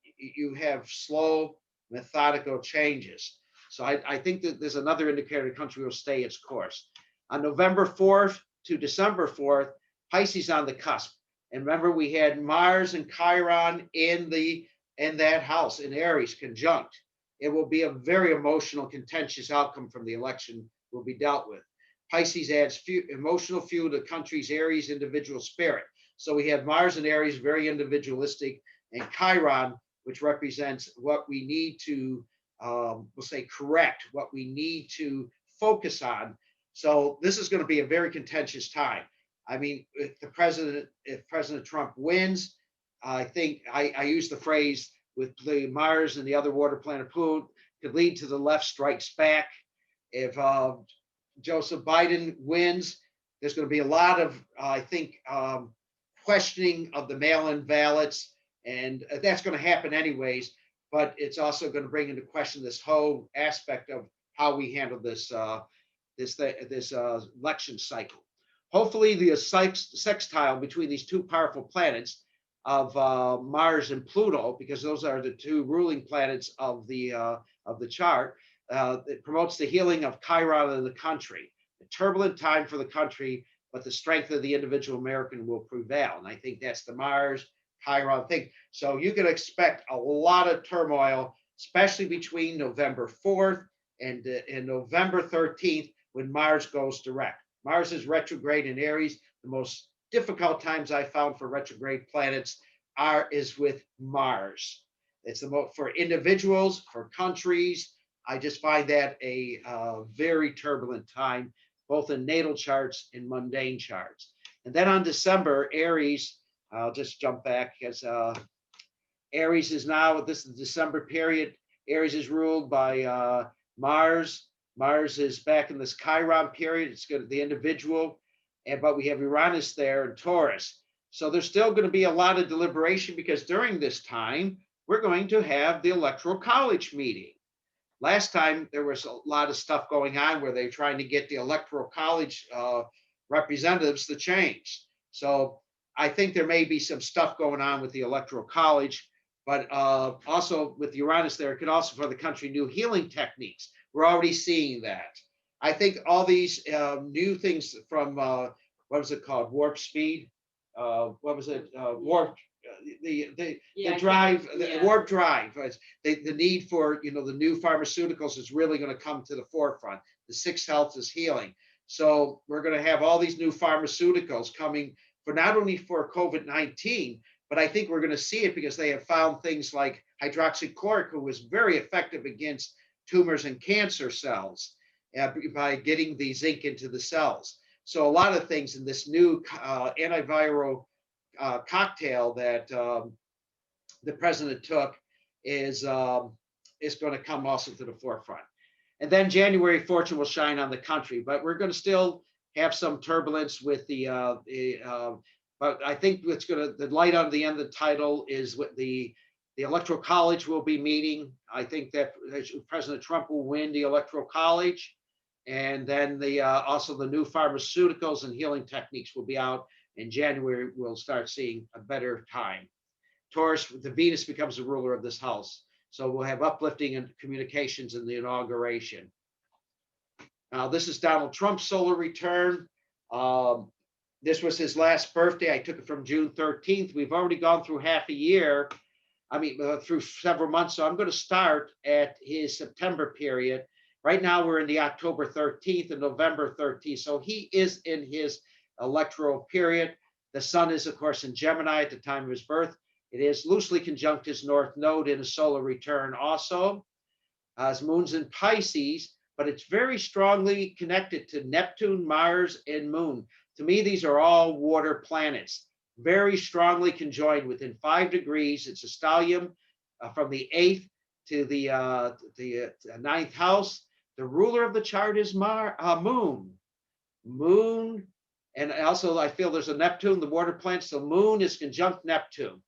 slow, methodical changes. So I think that there's another indicator the country will stay its course. On November 4th to December 4th, Pisces on the cusp. And remember, we had Mars and Chiron in that house in Aries conjunct. It will be a very emotional, contentious outcome from the election will be dealt with. Pisces adds emotional fuel to the country's Aries individual spirit. So we have Mars and Aries, very individualistic, and Chiron, which represents what we need to, we'll say, correct, what we need to focus on. So this is going to be a very contentious time. I mean, if President Trump wins, I think I use the phrase with the Mars and the other water planet Pluto could lead to the left strikes back. If Joseph Biden wins, there's going to be a lot of, I think, questioning of the mail-in ballots, and that's going to happen anyways. But it's also going to bring into question this whole aspect of how we handle this election cycle. Hopefully, the sextile between these two powerful planets of Mars and Pluto, because those are the two ruling planets of the chart, it promotes the healing of Chiron in the country. A turbulent time for the country, but the strength of the individual American will prevail. And I think that's the Mars Chiron thing. So you can expect a lot of turmoil, especially between November 4th and November 13th, when Mars goes direct. Mars is retrograde in Aries. The most difficult times I found for retrograde planets is with Mars. It's the most for individuals, for countries. I just find that a very turbulent time, both in natal charts and mundane charts. And then on December, Aries, I'll just jump back because Aries is now, this is the December period. Aries is ruled by Mars. Mars is back in this Chiron period. It's good, the individual, but we have Uranus there and Taurus. So there's still going to be a lot of deliberation because during this time, we're going to have the Electoral College meeting. Last time there was a lot of stuff going on where they're trying to get the Electoral College representatives to change. So I think there may be some stuff going on with the Electoral College, but also with Uranus there, it could also for the country new healing techniques. We're already seeing that. I think all these new things from what was it called? Warp speed. What was it? Warp. The drive, the warp drive. The need for the new pharmaceuticals is really going to come to the forefront. The sixth health is healing. So we're going to have all these new pharmaceuticals coming for not only for COVID-19, but I think we're going to see it because they have found things like hydroxychloroquine, who was very effective against tumors and cancer cells by getting the zinc into the cells. So a lot of things in this new antiviral cocktail that the president took is going to come also to the forefront. And then January, fortune will shine on the country, but we're going to still have some turbulence with but I think what's going to, the light on the end of the title is what the Electoral College will be meeting. I think that President Trump will win the Electoral College. And then also the new pharmaceuticals and healing techniques will be out in January. We'll start seeing a better time. Taurus, the Venus becomes the ruler of this house. So we'll have uplifting and communications in the inauguration. Now, this is Donald Trump's solar return. This was his last birthday. I took it from June 13th. We've already gone through half a year. I mean, through several months. So I'm going to start at his September period. Right now, we're in the October 13th and November 13th. So he is in his electoral period. The sun is, of course, in Gemini at the time of his birth. It is loosely conjunct his north node in a solar return also. His moon's in Pisces, but it's very strongly connected to Neptune, Mars, and Moon. To me, these are all water planets, very strongly conjoined within 5 degrees. It's a stellium from the 8th to the 9th house. The ruler of the chart is Moon. Moon, and also I feel there's a Neptune, the water planet, so Moon is conjunct Neptune.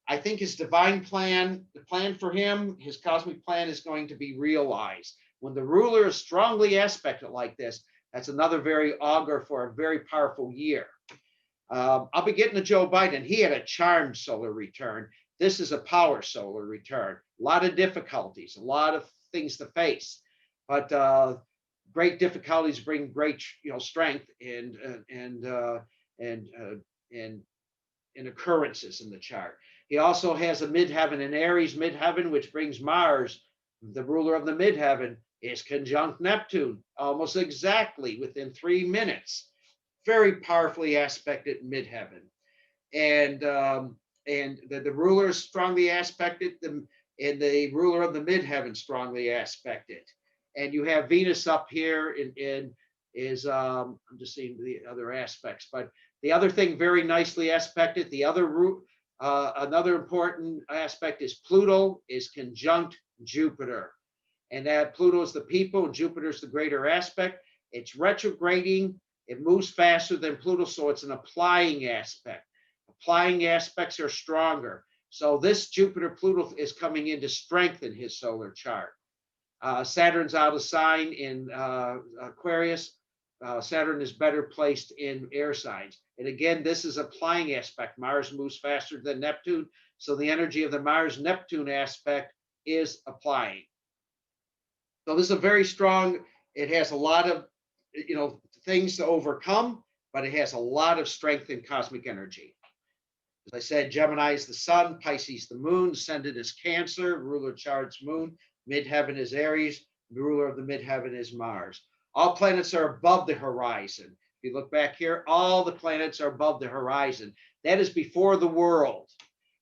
I think his divine plan, the plan for him, his cosmic plan is going to be realized. When the ruler is strongly aspected like this, that's another very augur for a very powerful year. I'll be getting to Joe Biden. He had a charmed solar return. This is a power solar return. A lot of difficulties, a lot of things to face, but great difficulties bring great, strength and occurrences in the chart. He also has a midheaven in Aries midheaven, which brings Mars, the ruler of the midheaven, is conjunct Neptune, almost exactly within 3 minutes. Very powerfully aspected midheaven. And the ruler is strongly aspected, and the ruler of the midheaven strongly aspected. And you have Venus up here I'm just seeing the other aspects, but the other thing very nicely aspected, the other another important aspect is Pluto is conjunct Jupiter. And that Pluto is the people and Jupiter is the greater aspect. It's retrograding. It moves faster than Pluto, so it's an applying aspect. Applying aspects are stronger. So this Jupiter-Pluto is coming in to strengthen his solar chart. Saturn's out of sign in Aquarius. Saturn is better placed in air signs. And again, this is applying aspect. Mars moves faster than Neptune. So the energy of the Mars-Neptune aspect is applying. So this is a very strong, it has a lot of, things to overcome, but it has a lot of strength in cosmic energy. As I said, Gemini is the sun, Pisces the moon, ascendant is Cancer, ruler chart's moon, midheaven is Aries, the ruler of the midheaven is Mars. All planets are above the horizon. If you look back here, all the planets are above the horizon. That is before the world.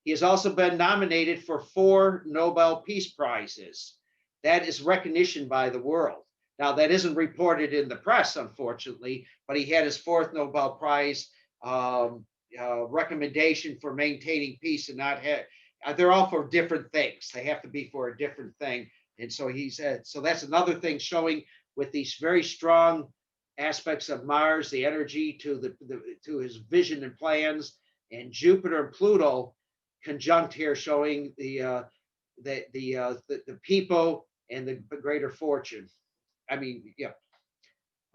He has also been nominated for 4 Nobel Peace Prizes. That is recognition by the world. Now, that isn't reported in the press, unfortunately, but he had his 4th Nobel Prize recommendation for maintaining peace and not they're all for different things. They have to be for a different thing. And so he said, so that's another thing showing with these very strong aspects of Mars, the energy to to his vision and plans, and Jupiter and Pluto conjunct here, showing the people and the greater fortune. I mean, yeah.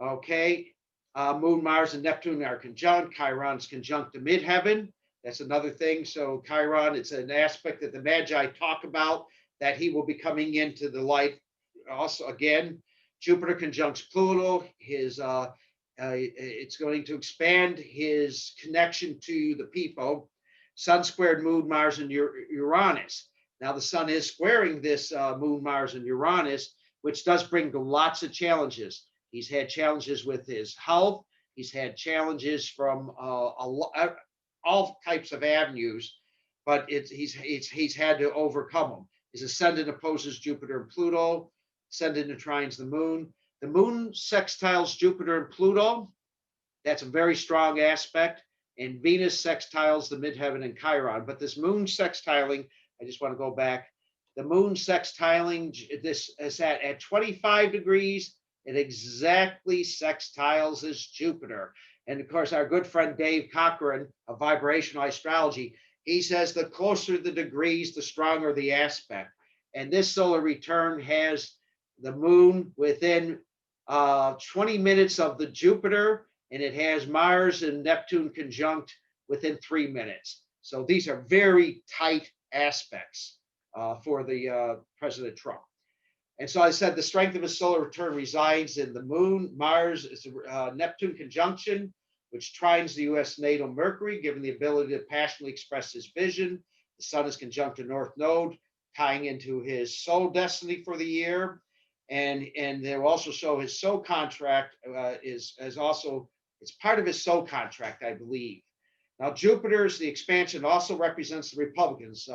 Okay. Moon, Mars, and Neptune are conjunct. Chiron's conjunct to midheaven. That's another thing. So Chiron, it's an aspect that the Magi talk about, that he will be coming into the light. Also, again, Jupiter conjuncts Pluto. It's going to expand his connection to the people. Sun squared Moon, Mars, and Uranus. Now the Sun is squaring this Moon, Mars, and Uranus, which does bring lots of challenges. He's had challenges with his health. He's had challenges from all types of avenues, but he's had to overcome them. His ascendant opposes Jupiter and Pluto. Ascendant trines the moon. The moon sextiles Jupiter and Pluto. That's a very strong aspect. And Venus sextiles the midheaven and Chiron. But this moon sextiling, I just want to go back. The moon sextiling, this is at 25 degrees. It exactly sextiles as Jupiter. And of course, our good friend Dave Cochran of Vibrational Astrology, he says the closer the degrees, the stronger the aspect. And this solar return has the moon within 20 minutes of the Jupiter, and it has Mars and Neptune conjunct within 3 minutes. So these are very tight aspects for the President Trump. And so I said the strength of his solar return resides in the moon. Mars is a Neptune conjunction, which trines the U.S. natal Mercury, given the ability to passionately express his vision. The Sun is conjunct to North Node, tying into his soul destiny for the year. And they'll also show his soul contract is also, it's part of his soul contract, I believe. Now, Jupiter's the expansion also represents the Republicans.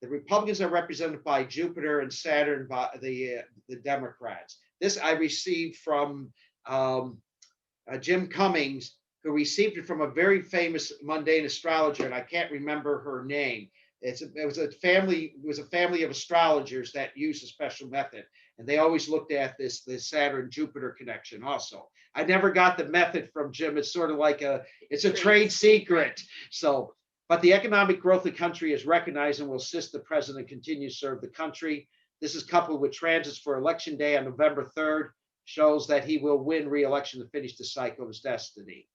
The Republicans are represented by Jupiter and Saturn by the Democrats. This I received from Jim Cummings, who received it from a very famous mundane astrologer, and I can't remember her name. It was a family of astrologers that used a special method, and they always looked at this Saturn-Jupiter connection also. I never got the method from Jim. It's sort of like it's a trade secret. So, but the economic growth of the country is recognized and will assist the president continue to serve the country. This is coupled with transits for election day on November 3rd, shows that he will win re-election to finish the cycle of his destiny.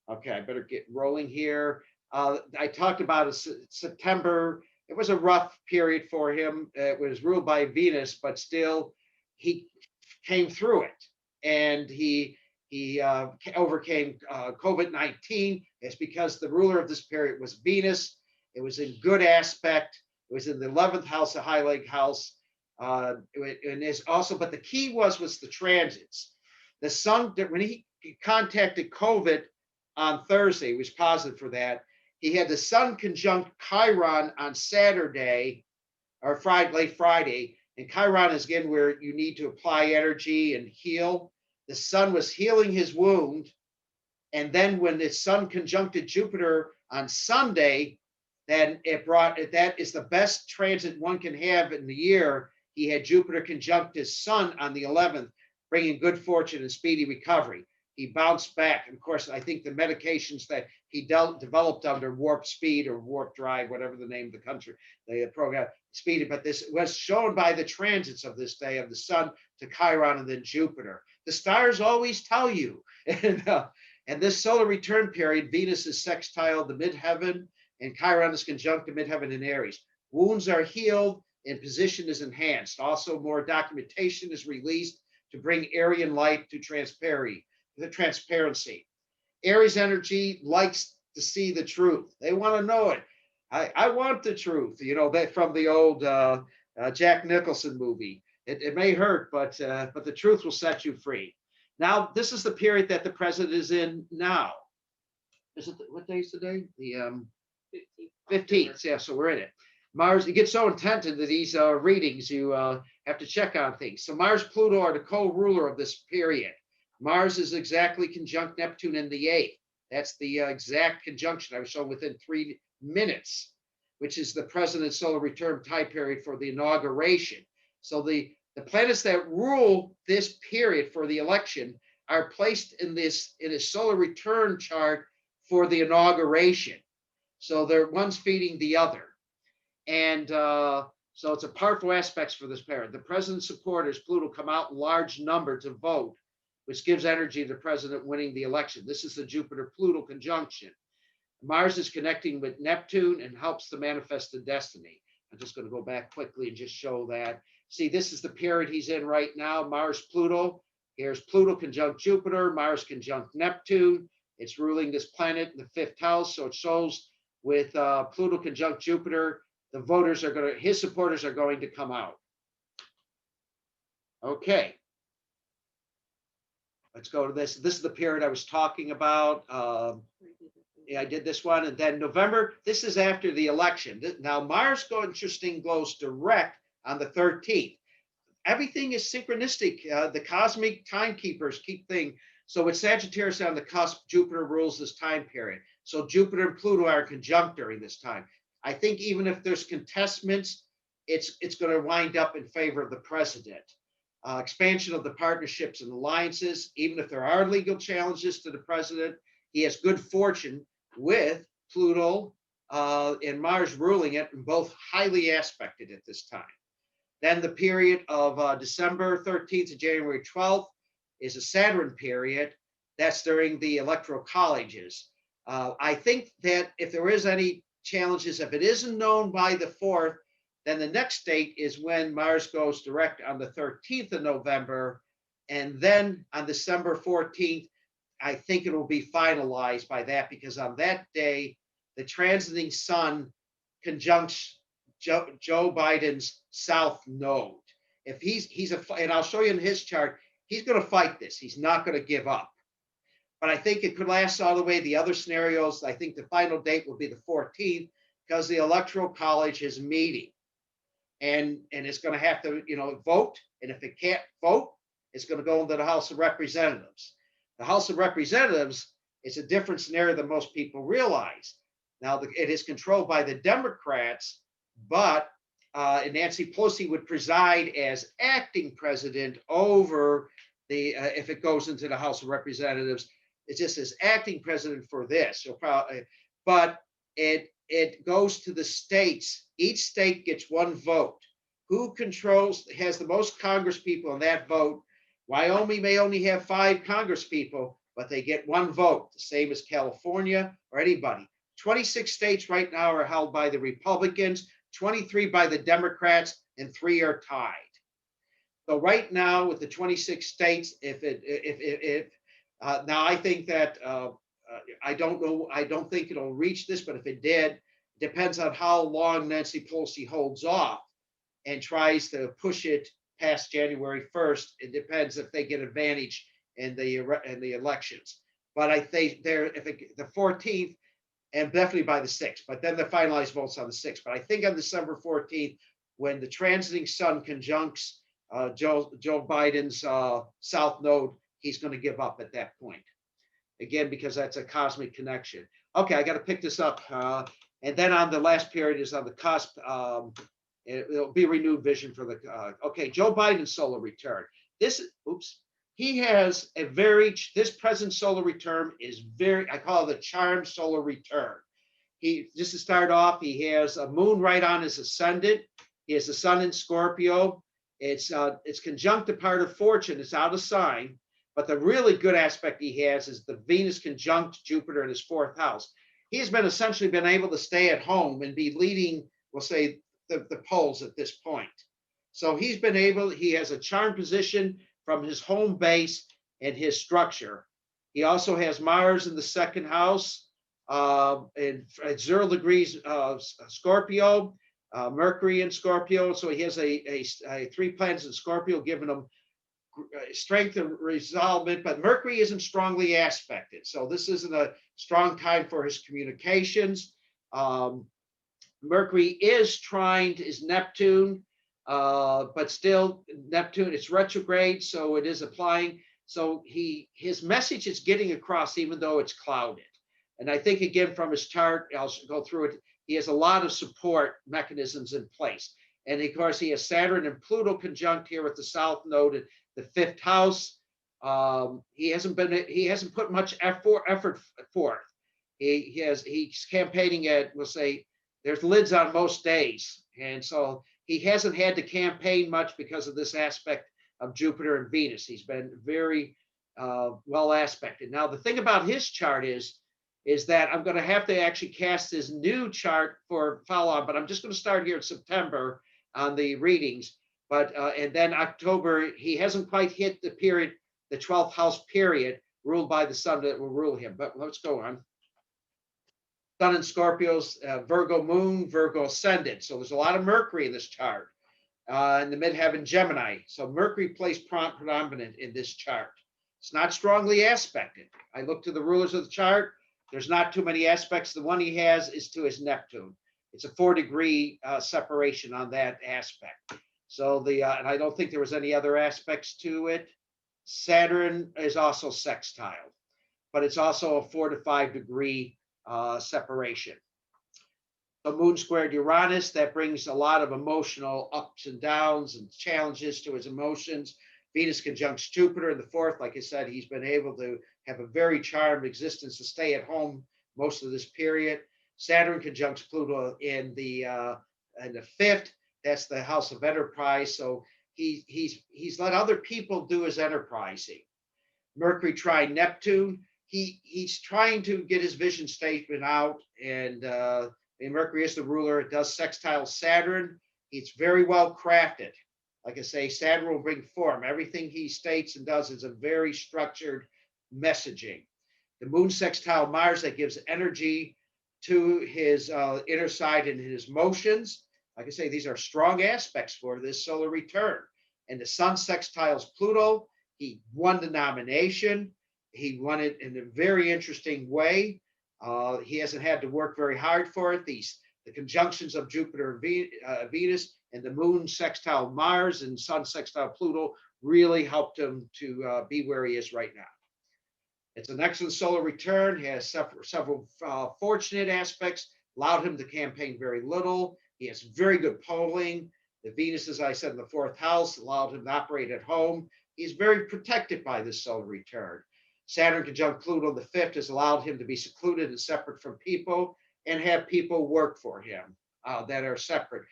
Okay, I better get rolling here. I talked about September. It was a rough period for him. It was ruled by Venus, but still he came through it, and he overcame COVID-19. It's because the ruler of this period was Venus. It was in good aspect. It was in the 11th house, the high leg house. And is also, but the key was the transits. The Sun, when he contacted COVID on Thursday, he was positive for that. He had the Sun conjunct Chiron on Saturday or late Friday. And Chiron is again where you need to apply energy and heal. The Sun was healing his wound. And then when the Sun conjuncted Jupiter on Sunday, then that is the best transit one can have in the year. He had Jupiter conjunct his Sun on the 11th, bringing good fortune and speedy recovery. He bounced back. And of course, I think the medications that he developed under warp speed or warp drive, whatever the name of the program, speeded. But this was shown by the transits of this day of the Sun to Chiron and then Jupiter. The stars always tell you. And this solar return period, Venus is sextile the midheaven, and Chiron is conjunct to midheaven in Aries. Wounds are healed and position is enhanced. Also, more documentation is released to bring Aryan light to transparency. Aries energy likes to see the truth. They want to know it. I want the truth. You know, that from the old Jack Nicholson movie. It may hurt, but the truth will set you free. Now, this is the period that the president is in now. Is it what day is today? The 15th. Yeah, so we're in it. Mars, it gets so intense into these readings, you have to check on things. So Mars, Pluto are the co-ruler of this period. Mars is exactly conjunct Neptune in the 8th. That's the exact conjunction I was showing within 3 minutes. which is the president's solar return time period for the inauguration. So the planets that rule this period for the election are placed in a solar return chart for the inauguration. So they're one's feeding the other. And so it's a powerful aspects for this period. The president's supporters, Pluto, come out in large number to vote, which gives energy to the president winning the election. This is the Jupiter-Pluto conjunction. Mars is connecting with Neptune and helps to manifest the destiny. I'm just going to go back quickly and just show that. See, this is the period he's in right now, Mars-Pluto. Here's Pluto conjunct Jupiter, Mars conjunct Neptune. It's ruling this planet in the fifth house. So it shows with Pluto conjunct Jupiter, the voters are going to, his supporters are going to come out. Okay. Let's go to this. This is the period I was talking about. Yeah, I did this one. And then November, this is after the election. Now, Mars goes direct on the 13th. Everything is synchronistic. The cosmic timekeepers keep things. So with Sagittarius on the cusp, Jupiter rules this time period. So Jupiter and Pluto are conjunct during this time. I think even if there's contestments, it's going to wind up in favor of the president. Expansion of the partnerships and alliances, even if there are legal challenges to the president, he has good fortune with Pluto and Mars ruling it, and both highly aspected at this time. Then the period of December 13th to January 12th is a Saturn period. That's during the electoral colleges. I think that if there is any challenges, if it isn't known by the 4th, then the next date is when Mars goes direct on the 13th of November. And then on December 14th, I think it will be finalized by that, because on that day, the transiting sun conjuncts Joe Biden's south node. If and I'll show you in his chart, he's going to fight this. He's not going to give up. But I think it could last all the way. The other scenarios, I think the final date will be the 14th, because the electoral college is meeting. And it's going to have to, vote. And if it can't vote, it's going to go into the House of Representatives. The House of Representatives is a different scenario than most people realize. Now, it is controlled by the Democrats, but Nancy Pelosi would preside as acting president over if it goes into the House of Representatives. It's just as acting president for this. But it goes to the states. Each state gets one vote. Who has the most Congress people in that vote? Wyoming may only have 5 Congress people, but they get one vote, the same as California or anybody. 26 states right now are held by the Republicans, 23 by the Democrats, and 3 are tied. So right now with the 26 states, now I think that I don't know. I don't think it'll reach this, but if it did, it depends on how long Nancy Pelosi holds off and tries to push it past January 1st. It depends if they get advantage in the elections. But I think the 14th, and definitely by the 6th, but then the finalized votes on the 6th. But I think on December 14th, when the transiting sun conjuncts Joe Biden's south node, he's going to give up at that point. Again, because that's a cosmic connection. Okay, I got to pick this up. And then on the last period is on the cusp. It'll be renewed vision for the, okay, Joe Biden's solar return. This present solar return is I call it the charmed solar return. Just to start off, he has a moon right on his ascendant. He has the sun in Scorpio. It's conjunct a part of fortune. It's out of sign. But the really good aspect he has is the Venus conjunct Jupiter in his 4th house. He has essentially been able to stay at home and be leading, we'll say, the polls at this point. So he has a charm position from his home base and his structure. He also has Mars in the 2nd house at 0 degrees Scorpio, Mercury in Scorpio. So he has a 3 planets in Scorpio, giving him strength and resolvement, but Mercury isn't strongly aspected. So this isn't a strong time for his communications. Mercury is Neptune, but still Neptune, it's retrograde, so it is applying. So his message is getting across even though it's clouded. And I think, again, from his chart, I'll go through it, he has a lot of support mechanisms in place. And of course, he has Saturn and Pluto conjunct here with the South Node in the fifth house. He hasn't put much effort forth. He's campaigning at, we'll say, there's lids on most days, and so he hasn't had to campaign much because of this aspect of Jupiter and Venus. He's been very well aspected. Now, the thing about his chart is that I'm going to have to actually cast his new chart for follow on, but I'm just going to start here in September on the readings. But and then October, he hasn't quite hit the period, the 12th house period ruled by the sun that will rule him. But let's go on. Sun in Scorpio's Virgo moon, Virgo ascendant. So there's a lot of Mercury in this chart. In the midheaven Gemini. So Mercury plays predominant in this chart. It's not strongly aspected. I look to the rulers of the chart. There's not too many aspects. The one he has is to his Neptune. It's a 4-degree separation on that aspect. So and I don't think there was any other aspects to it. Saturn is also sextile, but it's also a 4 to 5 degree separation. So moon squared Uranus, that brings a lot of emotional ups and downs and challenges to his emotions. Venus conjuncts Jupiter in the fourth. Like I said, he's been able to have a very charmed existence to stay at home most of this period. Saturn conjuncts Pluto in the fifth. That's the house of enterprise. So he's let other people do his enterprising. Mercury trine Neptune. He's trying to get his vision statement out, and Mercury is the ruler. It does sextile Saturn. It's very well crafted. Like I say, Saturn will bring form. Everything he states and does is a very structured messaging. The moon sextile Mars, that gives energy to his inner side and his motions. Like I say, these are strong aspects for this solar return. And the sun sextiles Pluto. He won the nomination. He won it in a very interesting way. He hasn't had to work very hard for it. The conjunctions of Jupiter and Venus and the moon sextile Mars and sun sextile Pluto really helped him to be where he is right now. It's an excellent solar return. He has several fortunate aspects, allowed him to campaign very little. He has very good polling. The Venus, as I said, in the fourth house allowed him to operate at home. He's very protected by this solar return. Saturn conjunct Pluto in the fifth has allowed him to be secluded and separate from people and have people work for him that are separate.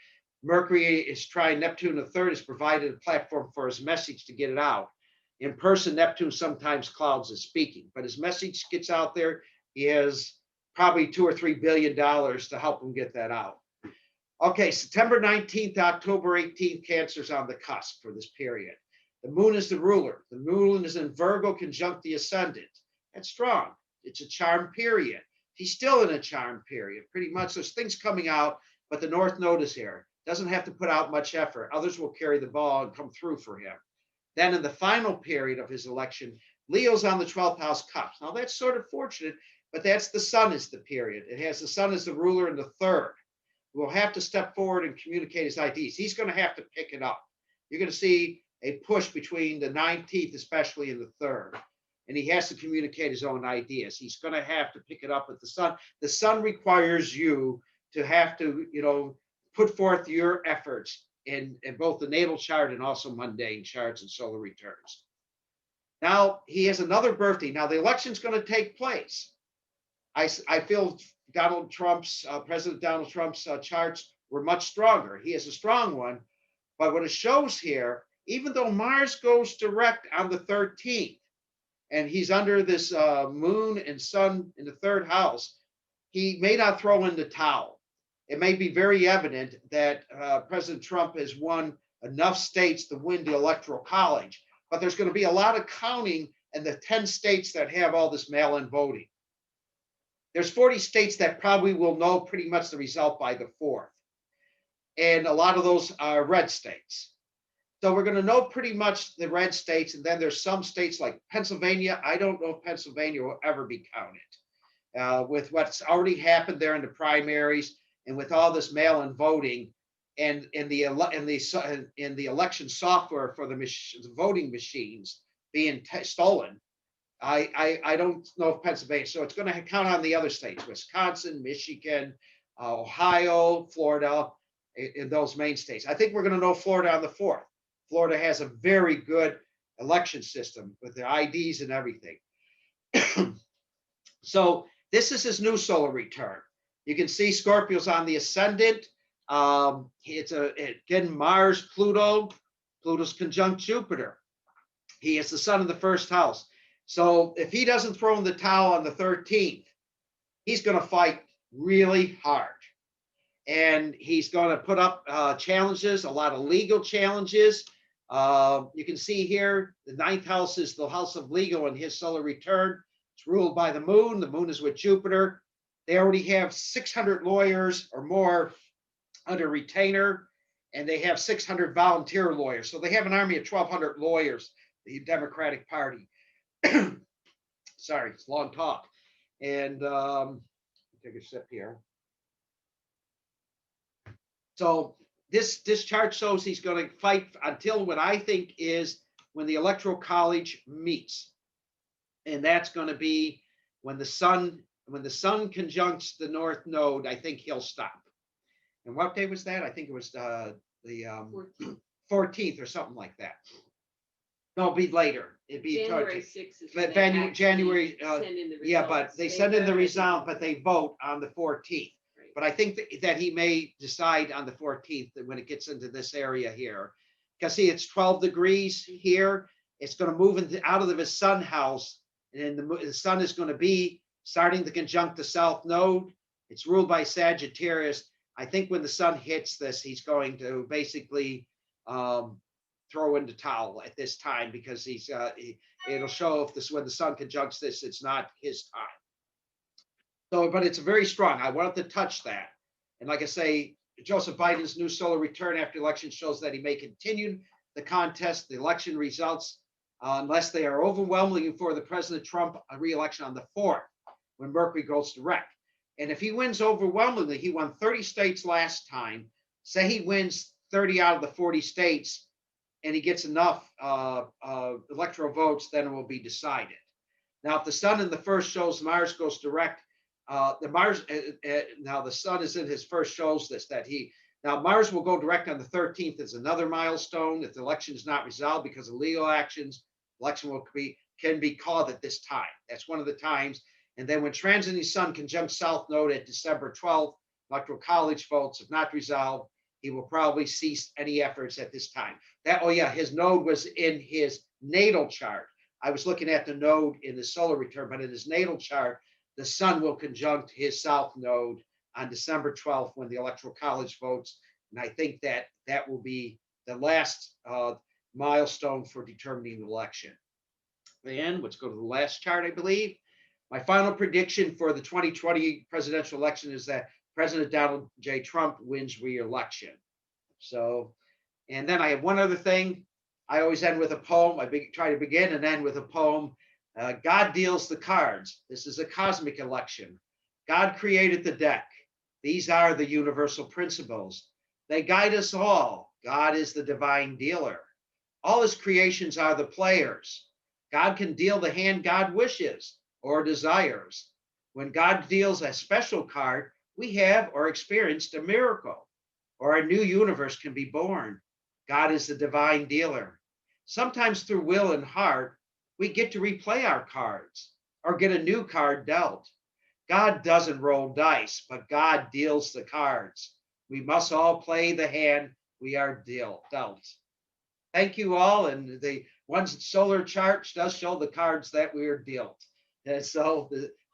Mercury is trine Neptune in the third, has provided a platform for his message to get it out. In person, Neptune sometimes clouds his speaking, but his message gets out there. He has probably $2 or $3 billion to help him get that out. Okay, September 19th, October 18th, Cancer's on the cusp for this period. The moon is the ruler. The moon is in Virgo conjunct the ascendant. That's strong. It's a charm period. He's still in a charm period, pretty much. There's things coming out, but the North Node is here. Doesn't have to put out much effort. Others will carry the ball and come through for him. Then in the final period of his election, Leo's on the 12th house cups. Now that's sort of fortunate, but that's the sun is the period. It has the sun as the ruler in the third. Will have to step forward and communicate his ideas. He's going to have to pick it up. You're going to see a push between the 19th, especially in the third. And he has to communicate his own ideas. He's going to have to pick it up with the sun. The sun requires you to have to, put forth your efforts in both the natal chart and also mundane charts and solar returns. Now, he has another birthday. Now, the election's going to take place. I feel President Donald Trump's charts were much stronger. He has a strong one. But what it shows here, even though Mars goes direct on the 13th, and he's under this moon and sun in the third house, he may not throw in the towel. It may be very evident that President Trump has won enough states to win the Electoral College, but there's going to be a lot of counting in the 10 states that have all this mail-in voting. There's 40 states that probably will know pretty much the result by the 4th. And a lot of those are red states. So we're going to know pretty much the red states. And then there's some states like Pennsylvania. I don't know if Pennsylvania will ever be counted. With what's already happened there in the primaries and with all this mail-in voting and in the election software for the voting machines being stolen, I don't know if Pennsylvania. So it's going to count on the other states, Wisconsin, Michigan, Ohio, Florida, in those main states. I think we're going to know Florida on the 4th. Florida has a very good election system with the IDs and everything. So this is his new solar return. You can see Scorpio's on the ascendant. It's again Mars, Pluto. Pluto's conjunct Jupiter. He is the sun of the first house. So if he doesn't throw in the towel on the 13th, he's going to fight really hard. And he's going to put up challenges, a lot of legal challenges. You can see here, the 9th house is the house of legal in his solar return. It's ruled by the moon. The moon is with Jupiter. They already have 600 lawyers or more under retainer, and they have 600 volunteer lawyers. So they have an army of 1,200 lawyers, the Democratic Party. Sorry, it's a long talk. And take a sip here. So this chart shows he's going to fight until what I think is when the Electoral College meets. And that's going to be when the sun conjuncts the North Node. I think he'll stop. And what day was that? I think it was the 14th or something like that. No, it'll be later. It'd be January 6th. But January, yeah, but they send in the result, but they vote on the 14th. Right. But I think that he may decide on the 14th when it gets into this area here. Because see, it's 12 degrees here. It's going to move out of his sun house. And the sun is going to be starting to conjunct the South Node. It's ruled by Sagittarius. I think when the sun hits this, he's going to basically throw in the towel at this time, because it'll show if when the sun conjuncts this, it's not his time. So, but it's very strong. I wanted to touch that. And like I say, Joseph Biden's new solar return after election shows that he may continue the contest, the election results, unless they are overwhelming for the President Trump re-election on the 4th, when Mercury goes direct. And if he wins overwhelmingly, he won 30 states last time. Say he wins 30 out of the 40 states, and he gets enough electoral votes, then it will be decided. Now, if the sun in the first shows Mars goes direct, now the sun is in his first shows this, now Mars will go direct on the 13th is another milestone. If the election is not resolved because of legal actions, election can be called at this time. That's one of the times. And then when transiting sun conjunct South Node at December 12th, Electoral College votes, if not resolved, he will probably cease any efforts at this time. His node was in his natal chart. I was looking at the node in the solar return, but in his natal chart, the sun will conjunct his South Node on December 12th when the Electoral College votes. And I think that will be the last milestone for determining the election. And let's go to the last chart, I believe. My final prediction for the 2020 presidential election is that President Donald J. Trump wins re-election. So, and then I have one other thing. I always end with a poem. I try to begin and end with a poem. God deals the cards. This is a cosmic election. God created the deck. These are the universal principles. They guide us all. God is the divine dealer. All his creations are the players. God can deal the hand God wishes or desires. When God deals a special card, we have or experienced a miracle, or a new universe can be born. God is the divine dealer. Sometimes through will and heart, we get to replay our cards or get a new card dealt. God doesn't roll dice, but God deals the cards. We must all play the hand we are dealt. Thank you all. And the one solar chart does show the cards that we are dealt. And so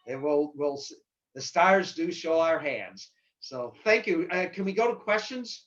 the stars do show our hands. So thank you. Can we go to questions?